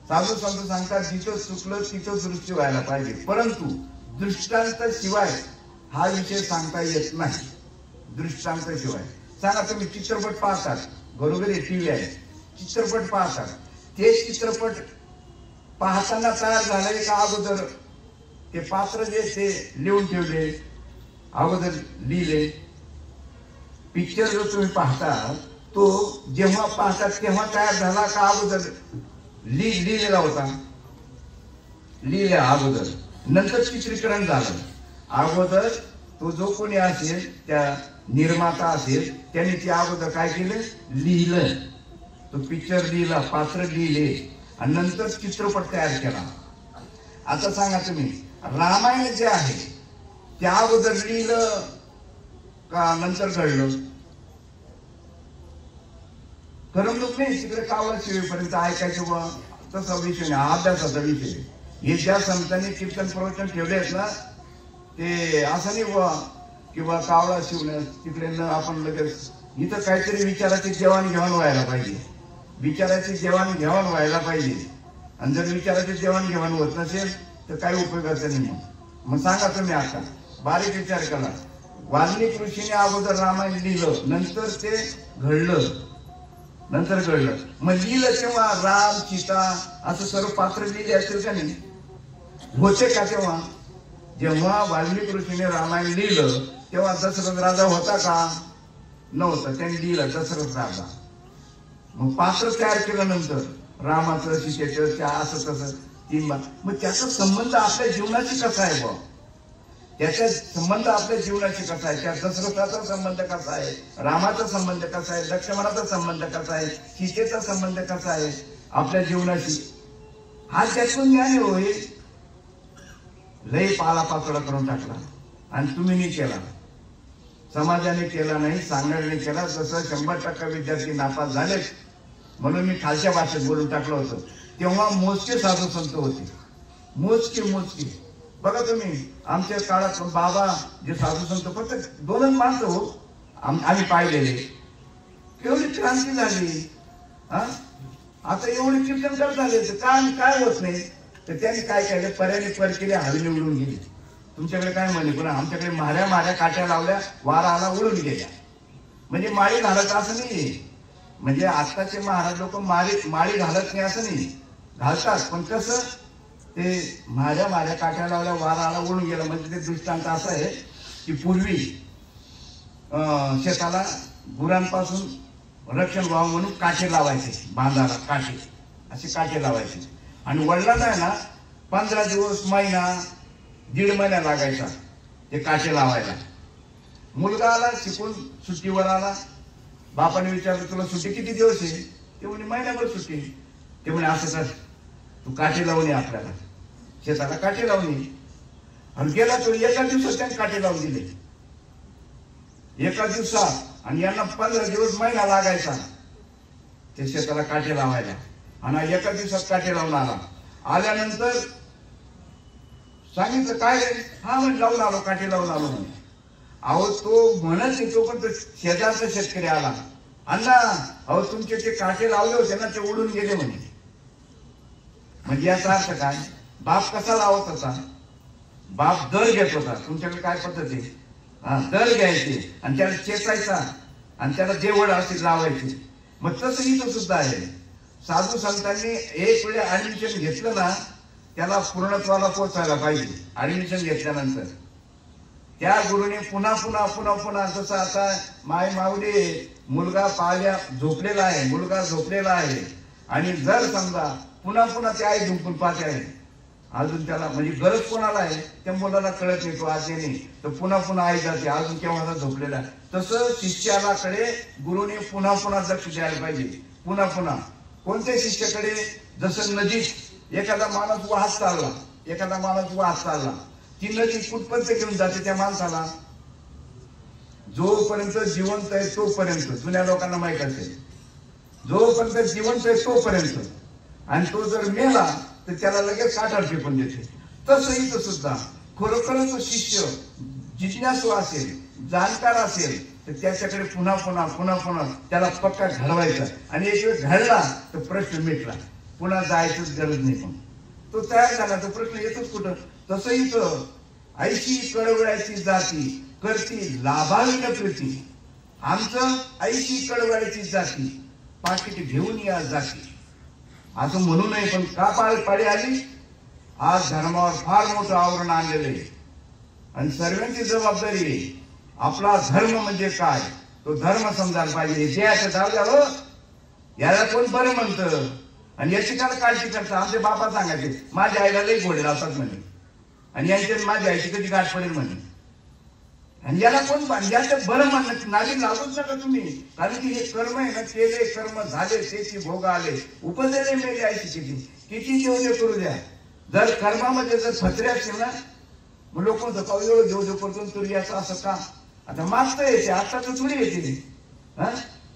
साधू संत सांगतात जिथं चुकलं तिथं दृष्टी व्हायला पाहिजे. परंतु दृष्टांत शिवाय हा विषय सांगता येत नाही. दृष्टांत शिवाय सांगा तुम्ही चित्रपट पाहतात, घरोघरी टीव्ही आहे, चित्रपट पाहतात. ते चित्रपट पाहताना तयार झाले का अगोदर ते पात्र जे ते लिहून ठेवले, अगोदर लिहिले. पिक्चर जो तुम्ही पाहता तो जेव्हा पाहतात तेव्हा तयार झाला का अगोदर लिहिलेला होता? लिहिल्या अगोदर, नंतर चित्रीकरण झालं. अगोदर तो जो कोणी असेल त्या निर्माता असेल त्याने ते अगोदर काय केलं? लिहिलं. तो पिक्चर लिहिला, पात्र लिहिले आणि नंतर चित्रपट तयार केला. आता सांगा तुम्ही रामायण जे आहे त्या अगोदर लिहिलं का नंतर घडलं? करमणूक नाही. तिकडे कावळा शिवेपर्यंत ऐकायचं बा तसा विषय नाही. अभ्यासाचा विषय. हे ज्या संतांनी कीर्तन प्रवचन ठेवले आहेत ना ते असं नाही बुवा किंवा कावळा शिवण्यास तिकडे न आपण लगेच. इथं काहीतरी विचाराची देवाणघेवाण व्हायला पाहिजे. विचाराची देवाणघेवाण व्हायला पाहिजे. आणि जर विचाराची देवाणघेवाण होत नसेल तर काही उपयोगाचं नाही. मग सांगा तुम्ही आता बारीक विचार करा. वाल्मिकी ऋषीने अगोदर रामायण लिहिलं, नंतर ते घडलं, मग लिहिलं तेव्हा राम सीता असं सर्व पात्र लिहिले असेल का नाही? होते का तेव्हा? जेव्हा वाल्मिकी ऋषीने रामायण लिहिलं तेव्हा दशरथ राजा होता का? नव्हता. त्यांनी लिहिलं दशरथ राजा. मग पात्र तयार केलं नंतर रामाचं सीतेचं त्या असं तसं तीन. मग त्याचा संबंध आपल्या जीवनाशी कसा आहे बा? त्याचा संबंध आपल्या जीवनाशी कसा आहे? त्या दशरथाचा संबंध कसा आहे? रामाचा संबंध कसा आहे? लक्ष्मणाचा संबंध कसा आहे? सीतेचा संबंध कसा आहे आपल्या जीवनाशी? हा त्यातून ज्ञान होईल. लय पालापाचोळा करून टाकला आणि तुम्ही नाही केला, समाजाने केला नाही, सांगणाऱ्याने केला. जसं 100% विद्यार्थी नापास झाले म्हणून मी खालच्या भाषेत बोलून टाकलं होतं. तेव्हा मोजके साधू संत होते, मोजके. बघा तुम्ही आमच्या काळात बाबा जे साधू संत फक्त 2च माणसं हो आम्ही पाहिलेले. एवढी क्रांती झाली. आता एवढे कीर्तनकार झाले तर काय होत नाही? तर त्यांनी काय केलं? पर्याने पर केले, हवी निवडून गेली. तुमच्याकडे काय म्हणे? पण आमच्याकडे माऱ्या काट्या लावल्या, वारा आला उडून गेल्या. म्हणजे माळी घालत असं नाही. म्हणजे आत्ताचे महाराज लोक माळी घालत नाही असं नाही, घालतात. पण कसं ते माऱ्या काट्या लावल्या, वारा आला उडून गेला. म्हणजे ते दृष्टांत असं आहे की पूर्वी शेताला गुरांपासून रक्षण व्हावं म्हणून काठे लावायचे, बांधाला काठे, असे काठे लावायचे. आणि वडिलांना आहे ना 15 दिवस, महिना, 1.5 महिना लागायचा ते काठे लावायला. मुलगा आला शिकून, सुट्टीवर आला. बापाने विचारलं तुला सुट्टी किती दिवस आहे? ते म्हणे महिनाभर सुट्टी. ते म्हणे असं कर, तू काठे लावून ये, आपल्याला शेताला काठे लावून ये. आणि गेला तो. एका दिवसात त्यांनी काठे लावून दिले, एका दिवसात. आणि यांना 15 दिवस, महिना लागायचा ते शेताला काठे लावायला. आणि एका दिवसात काठे लावून आला. आल्यानंतर सांगितलं काय रे? हा म्हणे लावून आलो, काठे लावून आलो म्हणे. अहो तो म्हणत येतो, पण तो शेजारचा शेतकरी आला. अण्णा अहो तुमचे ते काठे लावले होते ना, ते उडून गेले म्हणे. म्हणजे याचा अर्थ काय? बाप कसा लावत होता? बाप दर घेत होता. तुमच्याकडे काय पद्धत आहे? दर घ्यायचे आणि त्याला चेचायचा आणि त्याला देवड अशी लावायची. मग तसं इथं सुद्धा आहे. साधू संतांनी एक वेळे ऍडमिशन घेतलं ना, त्याला पूर्णत्वाला पोचायला पाहिजे. ऍडमिशन घेतल्यानंतर त्या गुरुने पुन्हा जसं आता माय माऊली मुलगा पाळल्या झोपलेला आहे, मुलगा झोपलेला आहे. आणि जर समजा पुन्हा ते आई झोपून पाहते आहे, अजून त्याला म्हणजे गरज कोणाला आहे? त्या मुलाला कळत नाही, तो आज्ञेने. तर पुन्हा आई जाते, अजून केव्हा झोपलेला. तसं शिष्याकडे गुरुने पुन्हा लक्ष द्यायला पाहिजे. पुन्हा कोणत्या शिष्याकडे? जसं नदीत एखादा माणूस वाहत चालला, ती नदी कुठपर्यंत घेऊन जाते त्या माणसाला? जोपर्यंत जिवंत आहे तोपर्यंत. जुन्या लोकांना माहित असेल, जोपर्यंत जिवंत आहे तोपर्यंत. आणि तो जर मेला तर त्याला लगेच काठावर फेकून देते. तसं इथं सुद्धा खरोखरच शिष्य जिज्ञासू असेल, जाणकार असेल, तर त्याच्याकडे पुन्हा त्याला पक्का घडवायचा. आणि एक वेळ घडला तर प्रश्न मिटला, पुन्हा जायचंच गरज नाही. पण तो तयार झाला तर प्रश्न येतोच कुठं? तसं इथं ऐशी कळवळ्याची जाती करती लाभाविन प्रीती. आमचं ऐशी कळवळ्याची जाती, पाकिट घेऊन या जाती असं म्हणू नये. पण का पाळी आली? आज धर्मावर फार मोठं आवरण आणलेलं आहे आणि सर्वांची जबाबदारी आहे. आपला धर्म म्हणजे काय तो धर्म समजायला पाहिजे. जे जाऊ याला कोण बरं म्हणतं आणि याची काय काळजी करता? आमचे बाबा सांगायचे माझ्या आईला लई घोडे लावतात म्हणे, आणि यांच्या माझ्या आईची कधी गाठ पडेल म्हणे. आणि याला कोण याचं बरं म्हणणं नाली लागूच नका तुम्ही. कारण की हे कर्म आहे ना, केले कर्म झाले त्याची भोग आले, उपजले मेले आईची किती देव करू द्या. जर कर्मामध्ये जर फसरे असतील ना, मग लोक एवढं देव करतो तू याचं असं का? आता मागतं येते, आता तर थोडी येते.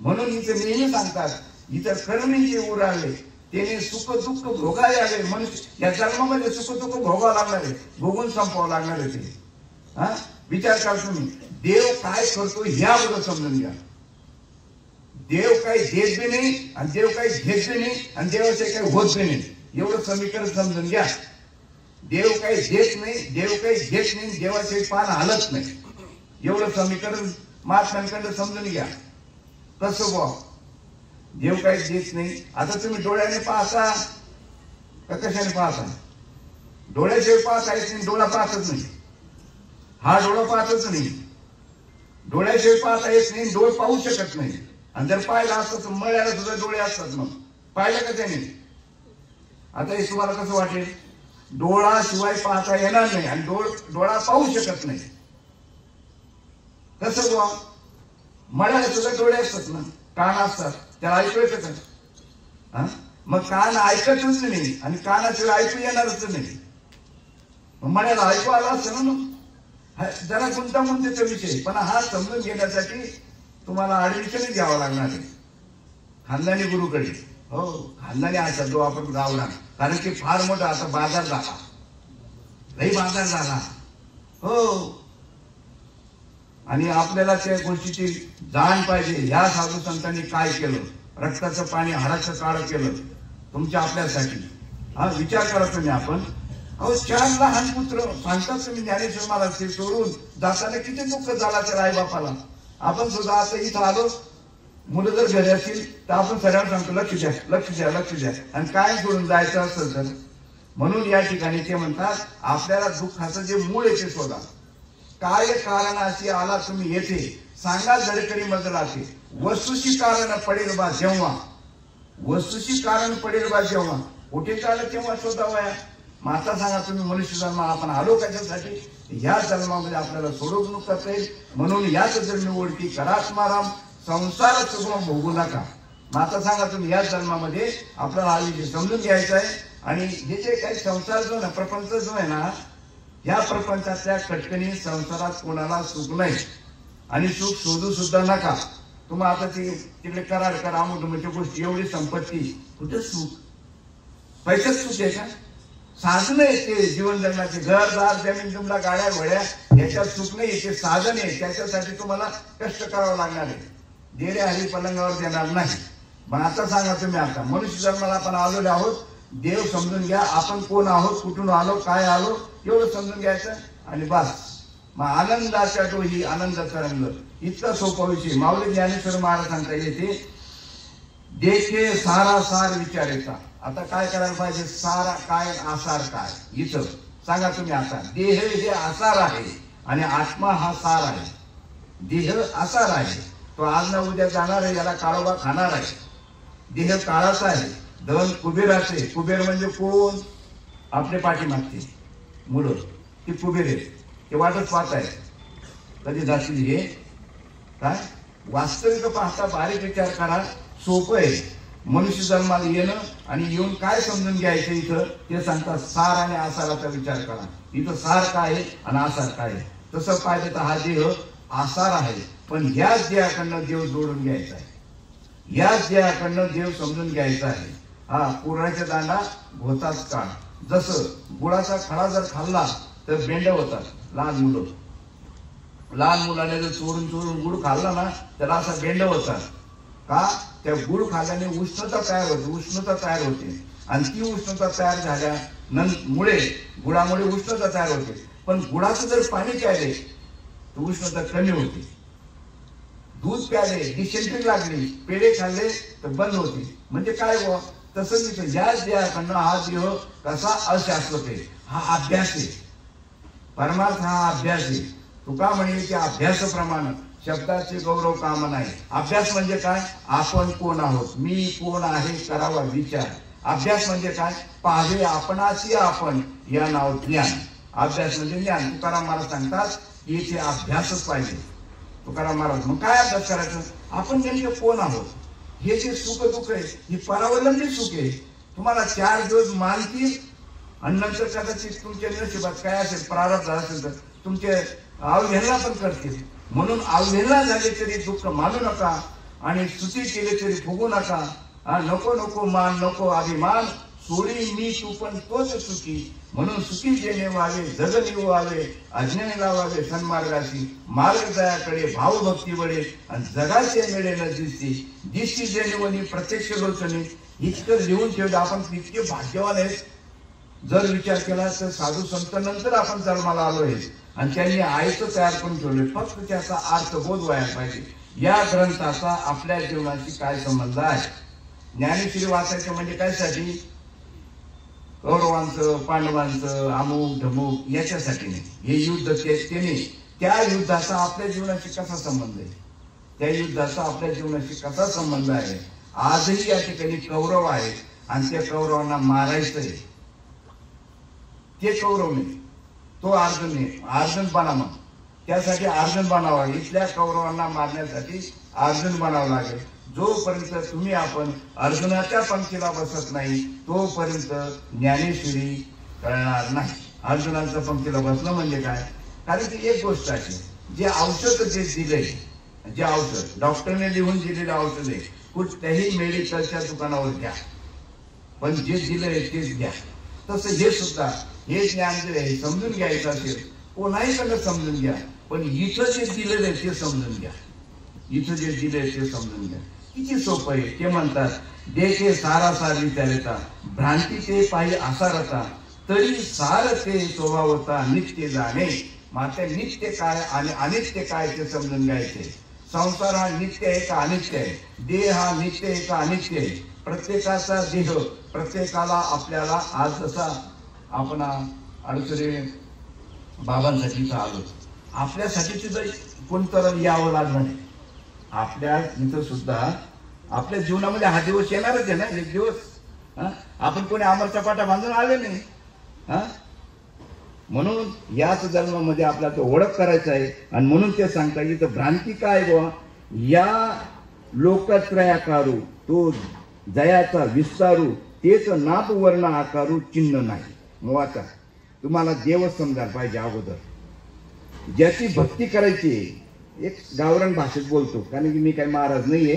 म्हणून इथे नेहमी सांगतात, इथं कर्मी जे उराले त्याने सुख दुःख भोगायला आले. मनुष्य या जन्मामध्ये सुख दुःख भोगावं लागणार आहे, भोगून संपवावं लागणार आहे ते. विचार करा तुम्ही, देव काय करतो ह्या अगोदर समजून घ्या. देव काही देत बी नाही आणि देव काही घेत बी नाही आणि देवाचे काही होत बी नाही, एवढं समीकरण समजून घ्या. देव काही देत नाही, देव काही घेत नाही, देवाचे पान हलत नाही. एवढं समीकरण महात्म्यांकडे समजून घ्या. कसं बुवा देव काही देत नाही. आता तुम्ही डोळ्याने पाहता का कशाने पाहता? डोळ्याशिवाय पाहता येत नाही, डोळा पाहतच नाही. हा डोळा पाहतच नाही, डोळ्याशिवाय पाहता येत नाही, डोळे पाहू शकत नाही. आणि जर पाहिलं असतं तर मळ्याला सुद्धा डोळे असतात, मग पाहिलं का त्याने? आता हे तुम्हाला कसं वाटेल? डोळा शिवाय पाहता येणार नाही आणि डोळा पाहू शकत नाही. कसं बुवा? मळ्याला सुद्धा डोळे असतात ना, कान असतात, त्याला ऐकू येतं का? मग कान ऐकतच नाही आणि कानाशिवाय ऐकू येणारच नाही. मग मळ्याला ऐकू आला असतं ना. मग जरा गुंतागुंतीचा विषय, पण हा समजून घेण्यासाठी तुम्हाला ऍडमिशन घ्यावं लागणार आहे खानदानी गुरुकडे. हो, खानदानी असा जो आपण गावला, कारण की फार मोठा आता बाजार झाला, लई बाजार झाला. हो, आणि आपल्याला त्या गोष्टीची जाण पाहिजे. या साधू संतांनी काय केलं, रक्ताचं पाणी हाडाचं काळं केलं तुमच्या आपल्यासाठी. हा विचार करा तुम्ही. आपण अहो 4 लहान पुत्र सांगतात तुम्ही ज्ञानेश्वर महाराज ते सोडून जाताना किती दुःख झाला त्या आई बापाला. आपण सुद्धा आता इथं आलो, मुलं जर घरी असतील तर आपण सगळ्यांना सांगतो लक्ष द्या लक्ष द्या लक्ष द्या, आणि काय सोडून जायचं असेल तर. म्हणून या ठिकाणी ते म्हणतात आपल्याला दुःखाचं जे मूळ येते शोधा. काय कारणाशी आला तुम्ही येथे सांगा जडकरी मजलाचे. वस्तूशी कारण पडेल बा जेव्हा, वस्तूशी कारण पडेल बा जेव्हा. कुठे चाललं तेव्हा शोधावया. मग आता सांगा तुम्ही मनुष्य जन्माला आपण आलो कशासाठी? या जन्मामध्ये आपल्याला सोडवणूक करता येईल म्हणून याच जन्मी ओळखी करात्माराम संसार सुगम भोगू नका. मग आता सांगा तुम्ही या जन्मामध्ये आपल्याला हा विषय समजून घ्यायचा आहे. आणि हे जे काही संसार जो ना, प्रपंच जो आहे ना, या प्रपंचाच्या कटकणी संसारात कोणाला सुख नाही आणि सुख शोधू सुद्धा नका. तुम्ही आता तिकडे करार करा मोठमोठ्या गोष्टी, एवढी संपत्ती, कुठे सुख? पैशात सुख आहे का? साधन आहे ते जीवन जगण्याचे. घरदार जमीन जुमला गाड्या घोड्या याच्यात सुख नाही, ते साधन आहे. त्याच्यासाठी तुम्हाला कष्ट करावं लागणार आहे. देरे हरी पलंगावर देणार नाही. मग आता सांगा तुम्ही, आता मनुष्य जन्माला आपण आलेलो आहोत, देव समजून घ्या. आपण कोण आहोत, कुठून आलो, काय आलो, एवढं समजून घ्यायचं आणि बस. मग आनंदाच्या डोही आनंद तरंग, इतका सोपा विषय. माऊली ज्ञानेश्वर महाराज सांगता येते देखे सारा सार विचारायचा. आता काय करायला पाहिजे? सारा काय, आसार काय, इथं सांगा तुम्ही. आता देह हे आसार आहे आणि आत्मा हा सार आहे. देह आसार आहे, तो आज ना उद्या जाणार आहे, याला काळोबा खाणार आहे. देह काळाचा आहे, धन कुबेराचे. कुबेर म्हणजे कोण? आपले पाठीमागचे मुलं, ते कुबेर आहे. ते वाटच पाहत आहे कधी जातील हे. काय वास्तविक पाहता बारीक विचार करा, सोपं आहे. मनुष्य जन्माला येणं आणि येऊन काय समजून घ्यायचं इथं ते सांगतात. सार आणि आसाराचा विचार करा. इथं सार काय आहे आणि आसार काय आहे. तसं पाहिजे तर हा देह आसार आहे, पण ह्याच देहाकडनं देव जोडून घ्यायचा आहे. याच देहाकडनं देव समजून घ्यायचा आहे. हा पुराच्या दांडा होताच काळ. जसं गुळाचा खडा जर खाल्ला तर बेंड होतात लहान मुलं. लहान मुलाने जर चोरून चोरून गुळ खाल्ला ना, त्याला असा बेंड होतात. का? त्या गुळ खाल्ल्याने उष्णता तयार होते, उष्णता तयार होते. आणि ती उष्णता तयार झाल्या मुळे, गुळामुळे उष्णता तयार होते. पण गुळाचं जर पाणी प्यायले तर उष्णता कमी होते. दूध प्याले डिसेंट्री लागली, पेढे खाल्ले तर बंद होते. म्हणजे काय बुवा? तसंच याच देहाकडनं हा देह कसा अशाश्वत आहे. हा अभ्यास आहे. परमार्थ हा अभ्यास आहे. तुका म्हणे की अभ्यासाप्रमाणे शब्दाचे गौरव काम नाही. अभ्यास म्हणजे काय? आपण कोण आहोत, मी कोण आहे करावा विचार. अभ्यास म्हणजे काय? पाहावे आपणाशी आपण, या नाव ज्ञान. अभ्यास म्हणजे ज्ञान. तुकाराम महाराज सांगतात की इथे अभ्यासच पाहिजे. तुकाराम महाराज मग काय अभ्यास करायचं? आपण नेमके कोण आहोत, हे जे सुख दुःख आहे हे परावलंबी सुख आहे. तुम्हाला 4 दिवस मानतील आणि नंतर कदाचित तुमच्या नशिबात काय असेल, प्रारब्ध असेल तर तुमचे अवहेलना पण करतील. म्हणून अवहेलना झाली तरी दुःख मानू नका आणि स्तुती केली तरी फुगू नका. नको नको मान नको अभिमान, सोडी मी तू पण तोच सुखी. म्हणून सुखी जेणे व्हावे जग निवावे, अज्ञानी लावावे सन्मार्गाशी. मार्ग दयाकडे भावभक्ती वडे आणि जगाचे मिळे न दिसती. दिसती जेणे प्रत्यक्ष लोचने. इतकं लिहून ठेवलं. आपण इतके भाग्यवान आहेत. जर विचार केला तर साधू संत नंतर आपण जन्माला आलोय आणि त्यांनी आयतं तयार करून ठेवले, फक्त त्याचा अर्थबोध व्हायला पाहिजे. या ग्रंथाचा आपल्या जीवनाशी काय संबंध आहे? ज्ञानेश्वरी वाचायचं म्हणजे कायसाठी? कौरवांचं, पांडवांचं, अमुक ढमुक याच्यासाठी नाही. हे युद्ध ते नाही. त्या युद्धाचा आपल्या जीवनाशी कसा संबंध आहे? त्या युद्धाचा आपल्या जीवनाशी कसा संबंध आहे? आजही या ठिकाणी कौरव आहे आणि त्या कौरवांना मारायचंय. ते कौरव नाही, तो अर्जुन नाही. अर्जुन बनावा, त्यासाठी अर्जुन बनावा. इथल्या कौरवांना मारण्यासाठी अर्जुन बनावं लागेल. जोपर्यंत तुम्ही आपण अर्जुनाच्या पंक्तीला बसत नाही तोपर्यंत ज्ञानेश्वरी कळणार नाही. अर्जुनाच्या पंक्तीला बसणं म्हणजे काय? कारण की एक गोष्ट आहे, जे औषध जे दिले, जे औषध डॉक्टरने लिहून दिलेले औषध आहे, कुठल्याही मेडिकलच्या दुकानावर घ्या, पण जे दिलंय तेच घ्या. तसं हे सुद्धा, हे ज्ञान जे आहे समजून घ्यायचं असेल कोणाहीकडे समजून घ्या, पण इथं जे दिलेलं आहे ते समजून घ्या. इथं जे दिलंय ते समजून घ्या. किती सोपं आहे. ते म्हणतात, देखे सारा सार विचारिता, भ्रांती ते पायी असा रता, तरी सार ते स्वभावता नित्य जाणे. मात्र नित्य काय आणि अनित्य काय ते समजून घ्यायचे. संसार हा नित्य आहे का अनित्य आहे? देह हा नित्य आहे का अनित्य आहे? प्रत्येकाचा देह प्रत्येकाला, आपल्याला आज जसा आपण अडचणी बाबांसाठी आलो, आपल्यासाठी तिथं कोणतं यावं लागणार नाही. आपल्या इथं सुद्धा आपल्या जीवनामध्ये हा दिवस येणारच आहे ना, एक दिवस. आपण कोणी अमरच्या पाठा बांधून आले नाही. म्हणून याच जन्मामध्ये आपल्याला तो ओळख करायचा आहे. आणि म्हणून ते सांगता येतं, भ्रांती काय बुवा, या लोकत्रयाकारू तो जयाचा विस्तारू, तेच नाप वर्ण आकारू चिन्ह नाही. मुळाचा तुम्हाला देवच समजायला पाहिजे अगोदर. ज्याची भक्ती करायची, एक गावरान भाषेत बोलतो, कारण की मी काही महाराज नाहीये,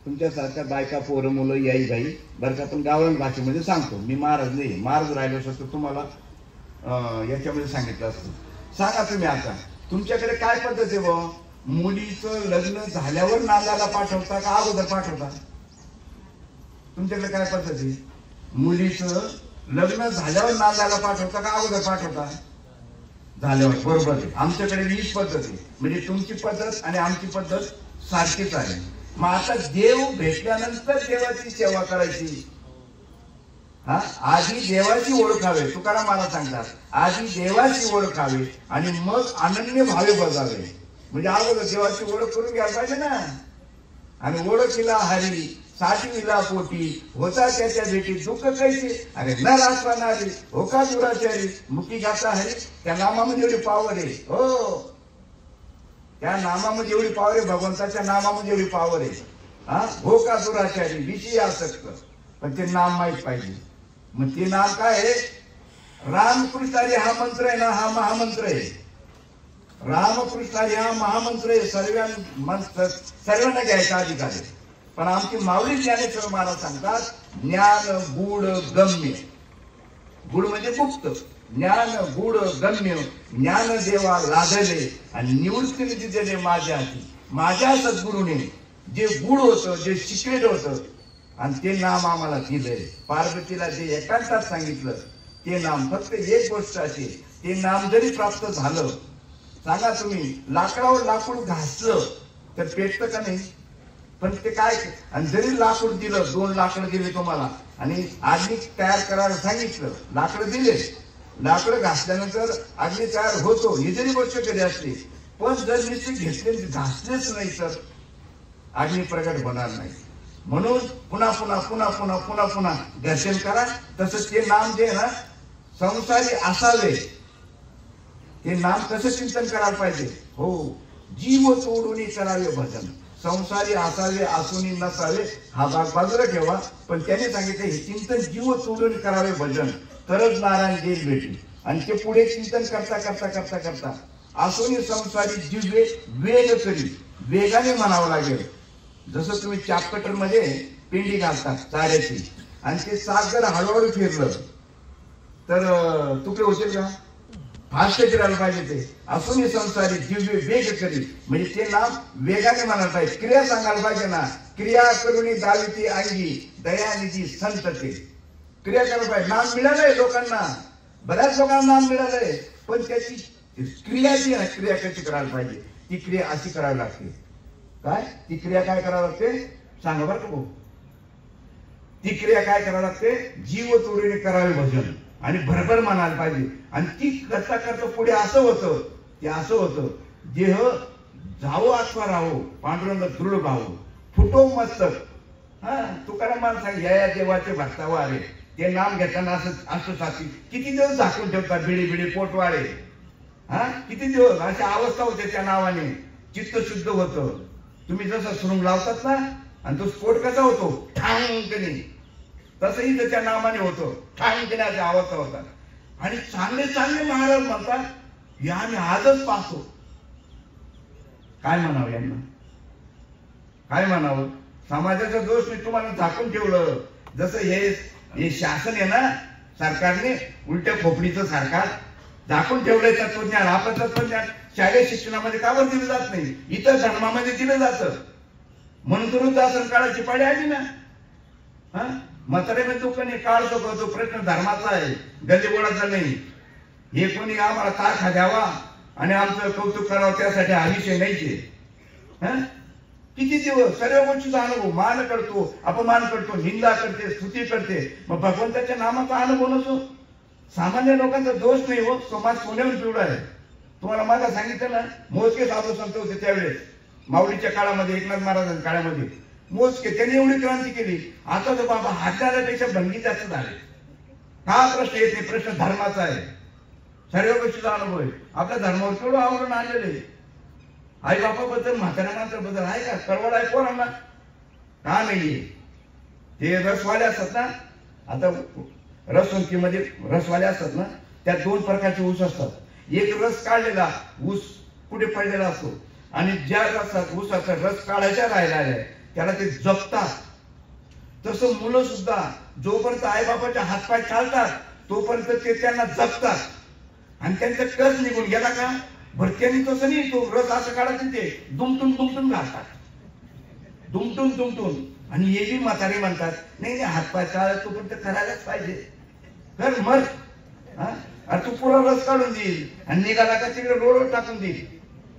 तुमच्यासारख्या बायका पोरं मुलं याई बाई बरं का, पण गावरान भाषेमध्ये सांगतो. मी महाराज नाही. महाराज राहिलो असतो तुम्हाला याच्यामध्ये सांगितलं असतं. सांगा तुम्ही आता तुमच्याकडे काय पद्धत आहे बुवा? मुलीचं लग्न झाल्यावर नांदाला पाठवता का अगोदर पाठवता? तुमच्याकडे काय पद्धत आहे? मुलीचं लग्न झाल्यावर नांदाला पाठवता का अगोदर पाठवता? झाल्यावर. बरोबर आहे. आमच्याकडे 20 पद्धत आहे. म्हणजे तुमची पद्धत आणि आमची पद्धत सारखीच आहे. मग आता देव भेटल्यानंतर देवाची सेवा करायची. आधी देवाची ओळखावे. तुकाराम मला सांगतात, आधी देवाची ओळखावे आणि मग अनन्य भावे बजावे. म्हणजे अगोदर देवाची ओळख करून घ्यायला पाहिजे ना. आणि ओळखीला हरी साठविला पोटी, होता त्याच्या भेटी दुःख कैसे, अरे न रासवानारी हो का दुराचारी, मुखी गाता हरी. त्या नामामध्ये एवढी पावर आहे. हो, त्या नामामध्ये एवढी पावर आहे, भगवंताच्या नामामध्ये एवढी पावर आहे. हो का दुराचारी, विषयी आसक्त, पण ते नाम माहीत पाहिजे. मग ते नाम काय आहे? रामकृष्ण हरी हा मंत्र आहे ना, हा महामंत्र आहे. रामकृष्ण हरी हा महामंत्र आहे. सर्वांना घ्यायचा अधिकार आहे. पण आमची माऊली ज्ञानेश्वर महाराज सांगतात, ज्ञान गूढ गम्य. गुढ म्हणजे गुप्त. ज्ञान गूढ गम्य, ज्ञान देवा लादले आणि निवृत्तीने दिलेले माझ्या हाती. माझ्या सद्गुरूने जे गूढ होतं, जे सिक्रेट होतं, आणि ते नाम आम्हाला दिलंय. पार्वतीला जे एकांतात सांगितलं ते नाम. फक्त एक गोष्ट अशी, ते नाम जरी प्राप्त झालं, सांगा तुम्ही लाकडावर लाकूड घासलं तर पेटतं का नाही? पण ते काय, आणि जरी लाकूड दिलं, 2 लाकडं दिले तुम्हाला आणि अग्नी तयार करायला सांगितलं, लाकडं दिले, लाकडं घासल्यानंतर अग्नी तयार होतो, ही जरी गोष्ट कधी असली, पण जर नुसते घेतले घासलेच नाही तर अग्नी प्रगट होणार नाही. म्हणून पुन्हा पुन्हा पुन्हा पुन्हा पुन्हा पुन्हा दर्शन करा. तसं ते नाम जे ना संसारी असावे, ते नाम कसं चिंतन करायला पाहिजे? हो, जीव तोडून करावे भजन. संसारी असावे असून नसावे हा भाग बाजूला ठेवा, पण त्याने सांगितलं हे चिंतन जीव तोडून करावे भजन, तरच नारायण देईल भेटी. आणि ते पुढे चिंतन करता करता करता करता असून संसारी जिवे वेग करी, वेगाने म्हणावं लागेल. जसं तुम्ही चापकटर मध्ये पिंडी घालतात चाऱ्याची, आणि ते साग जर हळूहळू फिरलं तर तुकडे होतील का? फास्ट फिरायला पाहिजे. ते असून संसारी दिव्य वेग करी, म्हणजे ते नाम वेगाने म्हणायला पाहिजे. क्रिया सांगायला पाहिजे ना, क्रिया करून दाविती अंगी दयानिधी संत. ते क्रिया करायला पाहिजे. नाम मिळालंय लोकांना, बऱ्याच लोकांना नाम मिळालंय, पण त्याची क्रिया जी आहे, क्रिया कशी करायला पाहिजे, ती क्रिया अशी करावी लागते. काय ती क्रिया काय करावी लागते सांगा बरं का भाऊ. ती क्रिया काय करावी लागते, जीव तोडीने करावे भजन आणि भरभर म्हणायला पाहिजे. आणि ती करता करता पुढे असं होतं, ते असं होतं, देह जावो अथवा राहो पांडुरंग दृढ भाव फुटो मस्तक. तुकाराम मला सांग, या देवाचे भक्तावा अरे ते नाम घेताना असं असं साथी किती दिवस झाकून ठेवतात, बिडी बिडी पोटवाळे. किती दिवस अशी अवस्था होते त्या नावाने, चित्त शुद्ध होतं. तुम्ही जसं सुरुंग लावतात ना आणि तो स्फोट कसा होतो ठांकणे, तसंही त्याच्या नामाने होतो, ठांकण्याची अवस्था होतात. आणि चांगले चांगले महाराज म्हणतात, या आम्ही आजच पाहतो. काय म्हणावं यांना, काय म्हणावं. समाजाचा दोष मी तुम्हाला झाकून ठेवलं. जसं हे शासन आहे ना, सरकारने उलट्या खोपडीचं सरकार झाकून ठेवलंय तत्वज्ञान. आपण तत्वज्ञान शालेय शिक्षणामध्ये का बरं दिलं जात नाही, इतर धर्मामध्ये दिलं जातं. म्हणून वृद्धाश्रम काळाची पाळी आली ना. म्हातारे मी दुःखाने काळ तो प्रश्न धर्माचा आहे, गल्लीबोळाचा नाही. हे कोणी आम्हाला तारखा द्यावा आणि आमचं कौतुक करावं त्यासाठी हा विषय नाहीचे. किती दिवस सर्व गोष्टीचा अनुभव, मान करतो, अपमान करतो, निंदा करते, स्तुती करते. मग भगवंताच्या नामाचा अनुभव नसो. सामान्य लोकांचा दोष नाही हो, समाज सोन्याहून पिवळा आहे. तुम्हाला माझा सांगितलं ना, मोजके साधू संत होते त्यावेळेस माऊलीच्या काळामध्ये, एकनाथ महाराजांच्या काळामध्ये मोजके, त्यांनी एवढी क्रांती केली. आता तर बाबा हजारापेक्षा भंगी जास्त झाले. हा प्रश्न येत नाही, प्रश्न धर्माचा आहे. सर्व गोष्टीचा अनुभव आहे. आपल्या धर्मावर केवढं आवरण आलेलं आहे. आई बापाबद्दल, म्हाताऱ्या माणसाबद्दल आहे का कळवळ आहे कोणाला? का नाहीये. ते रसवाले असतात ना, आता रसवंतीमध्ये रसवाले असतात ना, त्यात दोन प्रकारचे ऊस असतात. एक रस काढलेला ऊस कुठे पडलेला असतो आणि ज्या रसात ऊसाचा रस काढायचा राहिला आहे त्याला ते जपतात. तसं मुलं सुद्धा जोपर्यंत आई बापाच्या हातपाय चालतात तोपर्यंत ते त्यांना जपतात. आणि त्यांचा कस निघून गेला का भरत्यानी तसं नाही, तो रस असं काढायचं ते दुमटून दुमटून घालतात, दुमटून दुमटून. आणि हे बी म्हातारे म्हणतात, नाही नाही हातपाय चालत तोपर्यंत करायलाच पाहिजे, कर मर. अरे तू पुरा रस काढून देईल आणि निघाला का तिकडे रोडवर टाकून देईल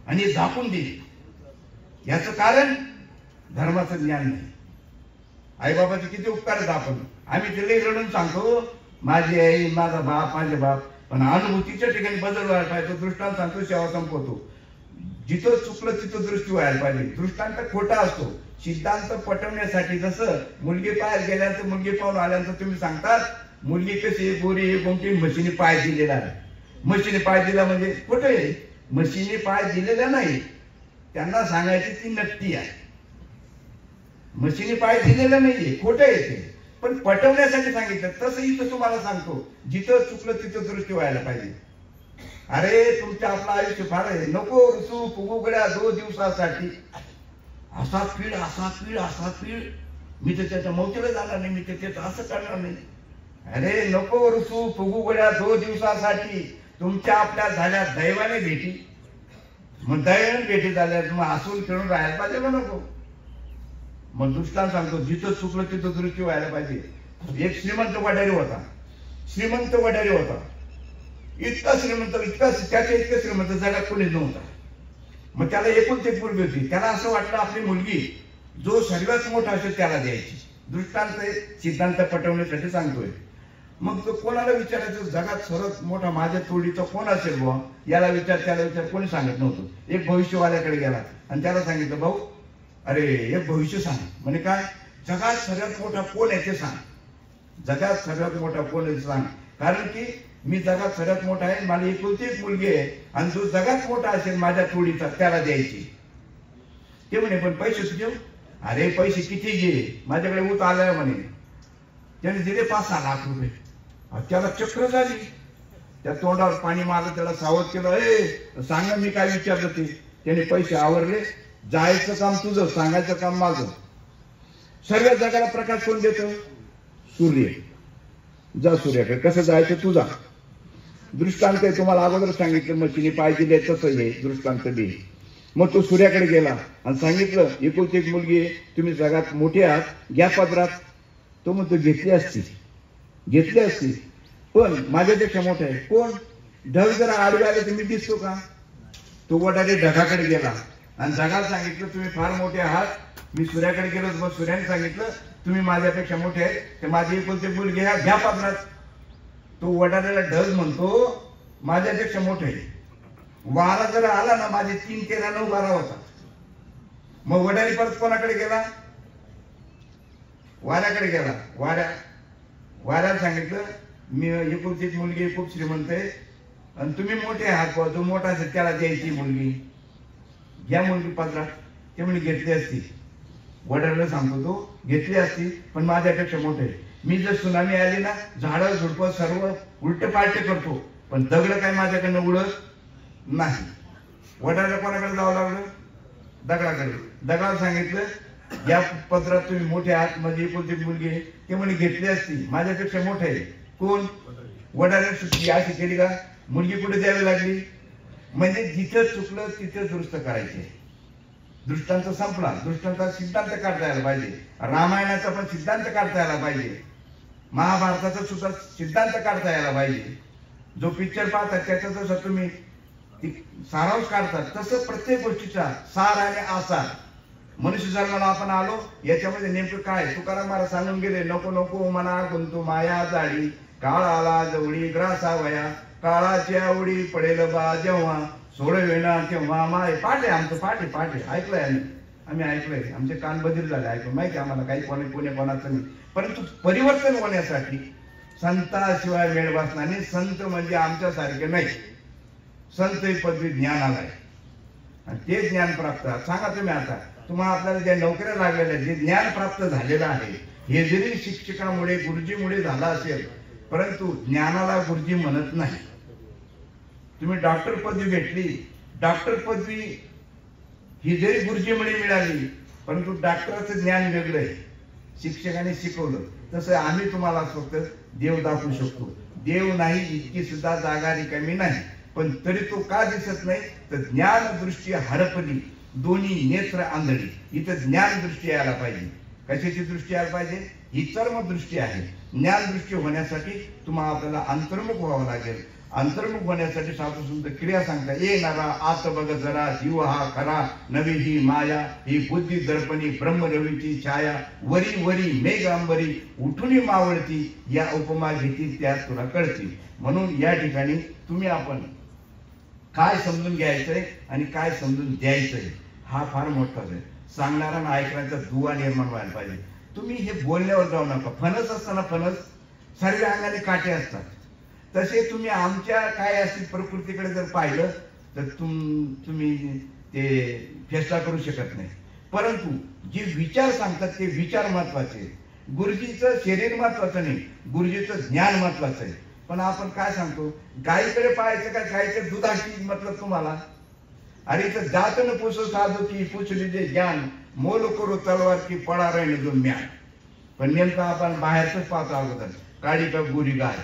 आणि झाकून देईल. याचं कारण धर्माचं ज्ञान नाही. आई बाबाचे किती उपकार आहेत आपण, आम्ही तिला रडून सांगतो माझी आई, माझा बाप, माझे बाप. पण अनुभूतीच्या ठिकाणी बदल व्हायला पाहिजे. दृष्टांत सांगतो, सेवा संपवतो. जिथं चुकलं तिथं दृष्टी व्हायला पाहिजे. दृष्टांत खोटा असतो. सिद्धांत पटवण्यासाठी जसं मुलगी पाहायला गेल्यानंतर, मुलगी पाहून आल्यानंतर तुम्ही सांगतात मुलगी कशी गोरी गोमटी, म्हशीने पाय दिलेला आहे. म्हशीने पाय दिला म्हणजे कुठे, म्हशीने पाय दिलेला नाही, त्यांना सांगायची ती नक्की आहे. म्हशीने पाय दिलेला नाहीये, खोटं येते. पण पटवण्यासाठी सांगितलं. तसं इथं तुम्हाला सांगतो, जिथं चुकलं तिथं दृष्टी व्हायला पाहिजे. अरे तुमच्या आपलं आयुष्य फार आहे. नको रुसू फुगू गड्या 2 दिवसासाठी. असा पीड असा पीड असा पीड, मी तर त्याच्या मौतीला जाणार नाही, मी तर त्याचं असं करणार नाही. अरे नको रुसू फुगू गड्या 2 दिवसासाठी. तुमच्या आपल्या झाल्या दैवाने भेटी. मग दैवाने भेटी झाल्या मग हसून खेळून राहायला पाहिजे का नको. मग दृष्टांत सांगतो, जिथं चुकलं तिथं दृष्टी व्हायला पाहिजे. एक श्रीमंत वडारी होता, श्रीमंत वडारी होता. इतका श्रीमंत, इतका त्याच्या इतकं श्रीमंत जगात कोणी नव्हता. मग त्याला एकूण एक मुलगी होती. त्याला असं वाटलं आपली मुलगी जो सर्वात मोठा असेल त्याला द्यायची. दृष्टांत सिद्धांत पटवण्यासाठी सांगतोय. मग तो कोणाला विचारायचं, जगात सर्वात मोठा माझ्या तोडीचा कोण असेल बुवा, याला विचार त्याला विचार, कोणी सांगत नव्हतं. एक भविष्यवाल्याकडे गेला आणि त्याला सांगितलं, भाऊ अरे एक भविष्य सांग. म्हणे काय, जगात सर्वात मोठा कोण आहे ते सांग. जगात सर्वात मोठा कोण आहे सांग, कारण की मी जगात सर्वात मोठा आहे, मला एकुलती एक मुलगी आहे आणि जो जगात मोठा असेल माझ्या तोडीचा त्याला द्यायची. ते म्हणे पण पैसे तुझे. अरे पैसे किती घे, माझ्याकडे ऊत आलाय म्हणे. त्याने दिले 5-6 लाख रुपये. त्याला चक्र झाली. त्या तोंडावर पाणी मारलं, त्याला सावध केलं. ए सांगा मी काय विचारलं ते. त्याने पैसे आवरले. जायचं काम तुझं, सांगायचं काम माझं. सर्व जगाला प्रकाश कोण देतो, सूर्य. जा सूर्याकडे, कसं जायचं तुझा. दृष्टांत आहे, तुम्हाला अगोदर सांगितलं मशीने पाय दिले तसं हे दृष्टांत दे. मग तो सूर्याकडे गेला आणि सांगितलं एकुलती एक मुलगी आहे, तुम्ही जगात मोठे आहात, घ्या पदरात. तो म्हणतो घेतली असती, घेतली असती, पण माझ्यापेक्षा मोठा आहे कोण, ढग जर आडवे आले तर मी दिसतो का? तो वडाले ढगाकडे गेला आणि ढगाला सांगितलं तुम्ही फार मोठे आहात. मी सूर्याकडे गेलो, मग सूर्याने सांगितलं तुम्ही माझ्यापेक्षा मोठे आहेत, ते माझे एकुलते मुलगे घ्या पात्रात. तो वडाल्याला ढग म्हणतो माझ्यापेक्षा मोठे आहे. वारा जर आला ना, माझे 3, 13, 9 वारा होता. मग वडाली परत कोणाकडे गेला? वाऱ्याकडे गेला. वाऱ्याला सांगितलं मी एकुलती मुलगी खूप श्रीमंत आहे आणि तुम्ही मोठे आहात, जो मोठा असेल त्याला द्यायची मुलगी, घ्या मुलगी पत्रात. ते म्हणजे घेतली असती. वडिलांना सांगतो तो घेतली असती, पण माझ्यापेक्षा मोठे. मी जर सुनामी आली ना, झाडं झुडपं सर्व उलट पालटे करतो, पण दगड काय माझ्याकडनं उडत नाही. वडिलांना कोणाकडे जावं लागलं? दगडाकडे. दगडाला सांगितलं या पत्रात तुम्ही मोठे आहात, माझी एकुलती मुलगी आहे. ते म्हणे घेतली असती, माझ्यापेक्षा मोठे आहे. कोण? वडिलांनी सुट्टी अशी केली का? मुलगी कुठे द्यावी लागली? म्हणजे जिथं चुकलं तिथं दुरुस्त करायचे. दृष्टांत संपला. दृष्टांचा सिद्धांत काढता यायला पाहिजे. रामायणाचा पण सिद्धांत काढता यायला पाहिजे. महाभारताचा सुद्धा सिद्धांत काढता यायला पाहिजे. जो पिक्चर पाहतात त्याचा जसं तुम्ही सारांश काढतात, तसं प्रत्येक गोष्टीचा सार आणि आसार. मनुष्य जन्माला आपण आलो, याच्यामध्ये नेमकं काय? तुकाराम महाराज सांगून गेले, नको नको मना गुंतू माया जाळी, काळ आला जवळी ग्रासावया, काळाची आवडी पडेल बा जेव्हा, सोडवेना तेव्हा माय. पाठ आहे आमचं, पाठ आहे. ऐकलंय आम्ही ऐकलंय. आमचे कान बधीर झाले ऐकून. माहिती आम्हाला काही कोणाचं नाही. परंतु परिवर्तन होण्यासाठी संताशिवाय वेळ बसणार नाही. संत म्हणजे आमच्यासारखे नाही. संत ही पदवी ज्ञानाला आहे आणि ते ज्ञान प्राप्त. सांगा तुम्ही आता तुम्हाला आपल्याला ज्या नोकऱ्या लागलेल्या, जे ज्ञान प्राप्त झालेलं आहे, हे जरी शिक्षकामुळे गुरुजीमुळे झालं असेल, परंतु ज्ञानाला गुरुजी म्हणत नाही. तुम्ही डॉक्टर पदवी भेटली, डॉक्टर पदवी ही जरी गुरुजीमुळे मिळाली, परंतु डॉक्टरचं ज्ञान वेगळं आहे. शिक्षकाने शिकवलं तसं आम्ही तुम्हाला फक्त देव दाखवू शकतो. देव नाही इतकी सुद्धा जागा रिकामी नाही, पण तरी तो का दिसत नाही? तर ज्ञान दृष्टी हरपली, दोन्ही नेत्र आंधळी. इथं ज्ञान दृष्टी यायला पाहिजे. कशाची दृष्टी यायला पाहिजे? ही चर्म दृष्टी आहे. ज्ञान दृष्टी होण्यासाठी तुम्हाला आपल्याला अंतर्मुख व्हावं लागेल. अंतर्मुख होण्यासाठी साधू संत क्रिया सांगता येणारा आत बघ जरा, जीव हा खरा नवी ही माया, ही बुद्धी दर्पणी ब्रह्मरवीची छाया, वरी वरी मेघ अंबरी उठून मावळती, या उपमा घेती त्यात तुला कळती. म्हणून या ठिकाणी तुम्ही आपण काय समजून घ्यायचंय आणि काय समजून द्यायचंय हा फार मोठाच आहे. सांगणारा आणि ऐकण्याचा दुवा निर्माण व्हायला पाहिजे. तुम्ही हे बोलण्यावर जाऊ नका. फणस असताना फणस सर्व अंगाने काटे असतात, तसे तुम्ही आमच्या काय अशी प्रकृतीकडे जर पाहिलं तर तुम्ही ते फेसला करू शकत नाही. परंतु जे विचार सांगतात ते विचार महत्वाचे. गुरुजीचं शरीर महत्वाचं नाही, गुरुजीचं ज्ञान महत्वाचं आहे. पण आपण काय सांगतो, गायीकडे पाहायचं का गायीचं दुधाची मतलब तुम्हाला? अरे इथं जात न पुसो साधू की पूछ लीजिए ज्ञान, मोल करो तलवार की पडा रहने दो म्यान. पण नेमकं आपण बाहेरच पाहतो अगोदर, काळी का गोरी गाय.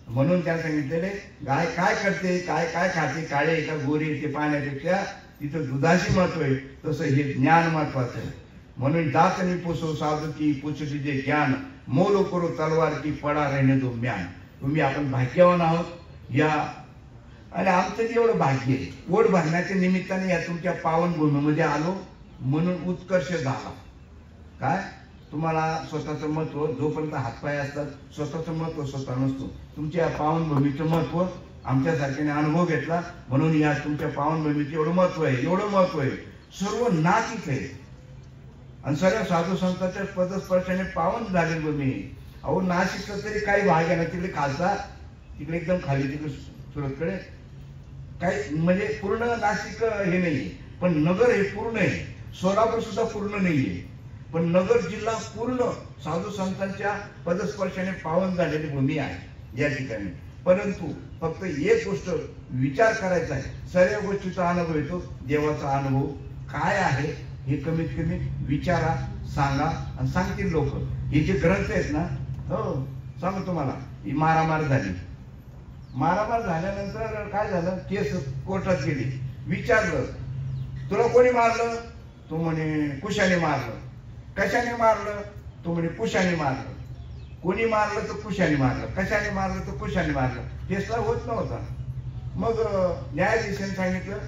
म्हणून त्या सांगितलेले गाय काय करते, काय काय खाते, काळे का गोरी, ते पाहण्यापेक्षा तिथं दुधाशी महत्व आहे. तसं हे ज्ञान महत्वाचं आहे. म्हणून जात न पुसो साधू की पूछ लीजिए ज्ञान, मोल करो तलवार की पडा रहने दो म्यान. तुम्ही आपण भाग्यवान आहोत या, आणि आमचं एवढं भाग्य आहे. पोट भरण्याच्या निमित्ताने या तुमच्या पावनभूमीमध्ये आलो म्हणून उत्कर्ष झाला. काय तुम्हाला स्वतःचं महत्व, जोपर्यंत हातपाय असतात स्वतःचं महत्व स्वतः नसतो. तुमच्या पावनभूमीचं महत्व आमच्यासारख्याने अनुभव घेतला म्हणून या तुमच्या पावनभूमीचं एवढं महत्व आहे. एवढं महत्व आहे, सर्व नातीच आहे आणि सर्व साधू संतांच्या पदस्पर्शाने पावन झाले भूमी. अहो नाशिकचा तरी काही भाग आहे ना, तिकडे खालचा, तिकडे एकदम खाली, तिकडे सुरतकडे काही म्हणजे पूर्ण नाशिक हे नाहीये, पण नगर हे पूर्ण आहे. सोलापूर सुद्धा पूर्ण नाहीये, पण नगर जिल्हा पूर्ण साधू संतांच्या पदस्पर्शाने पावन झालेली भूमी आहे या ठिकाणी. परंतु फक्त एक गोष्ट विचार करायचा आहे. सर्व गोष्टीचा अनुभव येतो, देवाचा अनुभव काय आहे हे कमीत कमी विचारा, सांगा आणि सांगतील लोक. हे जे ग्रंथ आहेत ना, हो सांगू तुम्हाला, ही मारामार झाली. मारामार झाल्यानंतर काय झालं, केस कोर्टात गेली. विचारलं तुला कोणी मारलं? तो म्हणे कुशाने मारलं. कशाने मारलं? तो म्हणे कुशाने मारलं. कोणी मारलं? तर कुशाने मारलं. कशाने मारलं? तर कुशाने मारलं. केसला होत नव्हता. मग न्यायाधीशाने सांगितलं,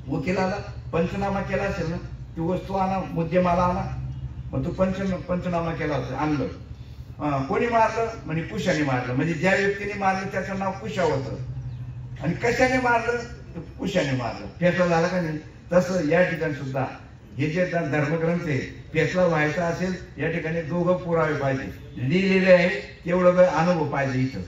वकिलाला पंचनामा केला असेल ना, ती वस्तू आणा, मुद्देमाला आणा. मग तो पंचनामा केला होता, आणलं. कोणी मारलं म्हणजे कुशाने मारलं, म्हणजे ज्या व्यक्तीने मारलं त्याचं नाव कुशा होतं. आणि कशाने मारलं, कुशाने मारलं. फैसला झाला का नाही? तसं या ठिकाणी सुद्धा हे जे धर्मग्रंथ आहे, फैसला व्हायचा असेल या ठिकाणी दोघं पुरावे पाहिजे. लिहिलेले आहे तेवढं अनुभव पाहिजे. इथं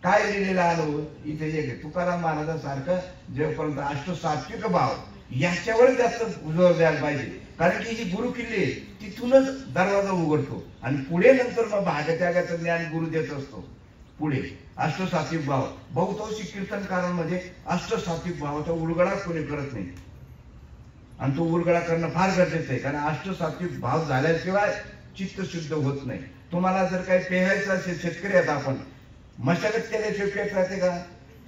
काय लिहिलेला अनुभव? इथे एक तुकाराम महाराजांसारखं जेपर्यंत अष्टसात्विक भाव याच्यावर जास्त जोर द्यायला पाहिजे. कारण की ही गुरु किल्ली तिथूनच दरवाजा उघडतो आणि पुढे नंतर मग भागत्यागाचं ज्ञान गुरु देत असतो. पुढे अष्टसात्विक भाव, बहुतांशी कीर्तनकारांमध्ये अष्टसात्विक भावाचा उलगडा कोणी करत नाही आणि तो उलगडा करणं फार गरजेचं आहे. कारण अष्टसात्विक भाव झाल्याशिवाय चित्त शुद्ध होत नाही. तुम्हाला जर काही पेहायचं असेल, शेतकरी आहेत आपण, मशागत केल्याशिवाय पेट राहते का?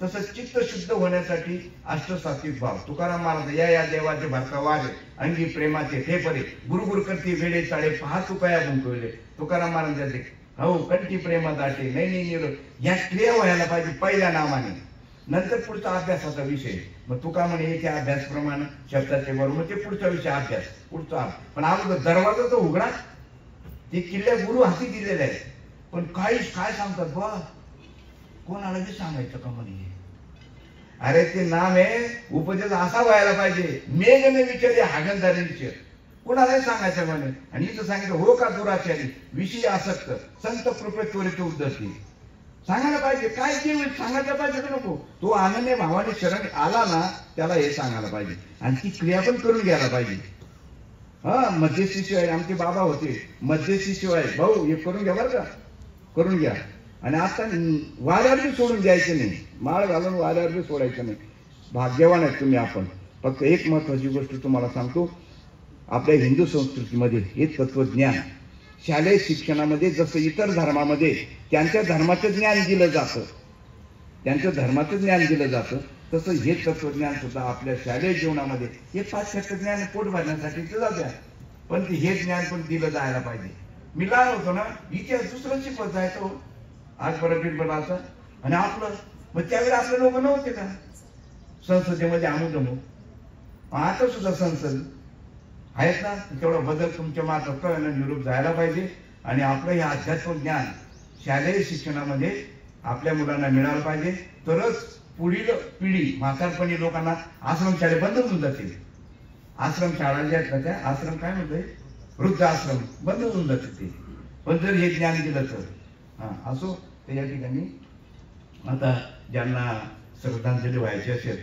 तसं चित्त शुद्ध होण्यासाठी अष्टसात्विक भाव. तुकाराम महाराज या देवाचे भरता वारे अंगी प्रेमाचे ठेपरे गुरुगुरु करती वेळे चाळे पहा तुकाया गुंतवले. तुकाराम महाराज हो कंठी प्रेमा दाटे नैनी निरो, या क्रिया व्हायला पाहिजे पहिल्या नामाने. नंतर पुढचा अभ्यासाचा विषय. मग तुका म्हणे येथे अभ्यासप्रमाणे शब्दाचे बरोबर ते पुढचा विषय अभ्यास पुढचा. पण अगोदर दरवाजा तो उघडा. ते किल्ल्या गुरु हाती दिलेले आहेत, पण काय सांगतात बा, कोणाला बी सांगायचं का म्हणे? अरे ते नाम आहे, उपदेश असा व्हायला पाहिजे. मेघ ने विचारे हागणदारी विचार, कुणालाही सांगायचं म्हणे. आणि इथं सांगितलं हो का दुराचारी विषयी आसक्त संत कृपे त्वरित उद्धरती. सांगायला पाहिजे. काय जे सांगायला पाहिजे का नको? तो अनन्य भावाने शरण आला ना, त्याला हे सांगायला पाहिजे आणि ती क्रिया पण करून घ्यायला पाहिजे. मध्यस्थी शिवाय आमचे बाबा होते, मध्यस्थी शिवाय भाऊ हे करून घ्या बरं का, करून घ्या. आणि आता वाऱ्यावर बी सोडून द्यायचं नाही, माळ घालून वाऱ्यावर बी सोडायचं नाही. भाग्यवान आहेत तुम्ही. आपण फक्त एक महत्वाची गोष्ट तुम्हाला सांगतो, आपल्या हिंदू संस्कृतीमध्ये हे तत्वज्ञान शालेय शिक्षणामध्ये जसं इतर धर्मामध्ये त्यांच्या धर्माचं ज्ञान दिलं जातं, त्यांचं धर्माचं ज्ञान दिलं जातं, तसं हे तत्वज्ञान सुद्धा आपल्या शालेय जीवनामध्ये हे पाश्चात्य ज्ञान पोट भरण्यासाठी दिलं द्या, पण ते हे ज्ञान पण दिलं जायला पाहिजे. मी लहान होतो ना, इतिहास दुसरं शिकवत जायचो आज बिरबलाचा. आणि आपलं मग त्यावेळी आपले लोक नव्हते का संसदेमध्ये अमुदमू? आता सुद्धा संसद आहेत ना. तेवढा बदल तुमच्या मार्फत निरोप जायला पाहिजे. आणि आपलं हे अध्यात्म ज्ञान शालेय शिक्षणामध्ये आपल्या मुलांना मिळालं पाहिजे. तरच पुढील पिढी म्हातारपणी लोकांना आश्रमशाळे बंद होऊन जातील. आश्रमशाळा ज्या आहेत ना, त्या आश्रम काय म्हणतोय, वृद्धाश्रम बंद होऊन जातील ते. पण जर हे ज्ञान दिलं तर असो. तर या ठिकाणी आता ज्यांना श्रद्धांजली व्हायची असेल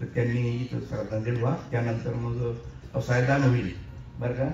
तर त्यांनी इथं श्रद्धांजली व्हा. त्यानंतर मग असायदान होईल बरं का.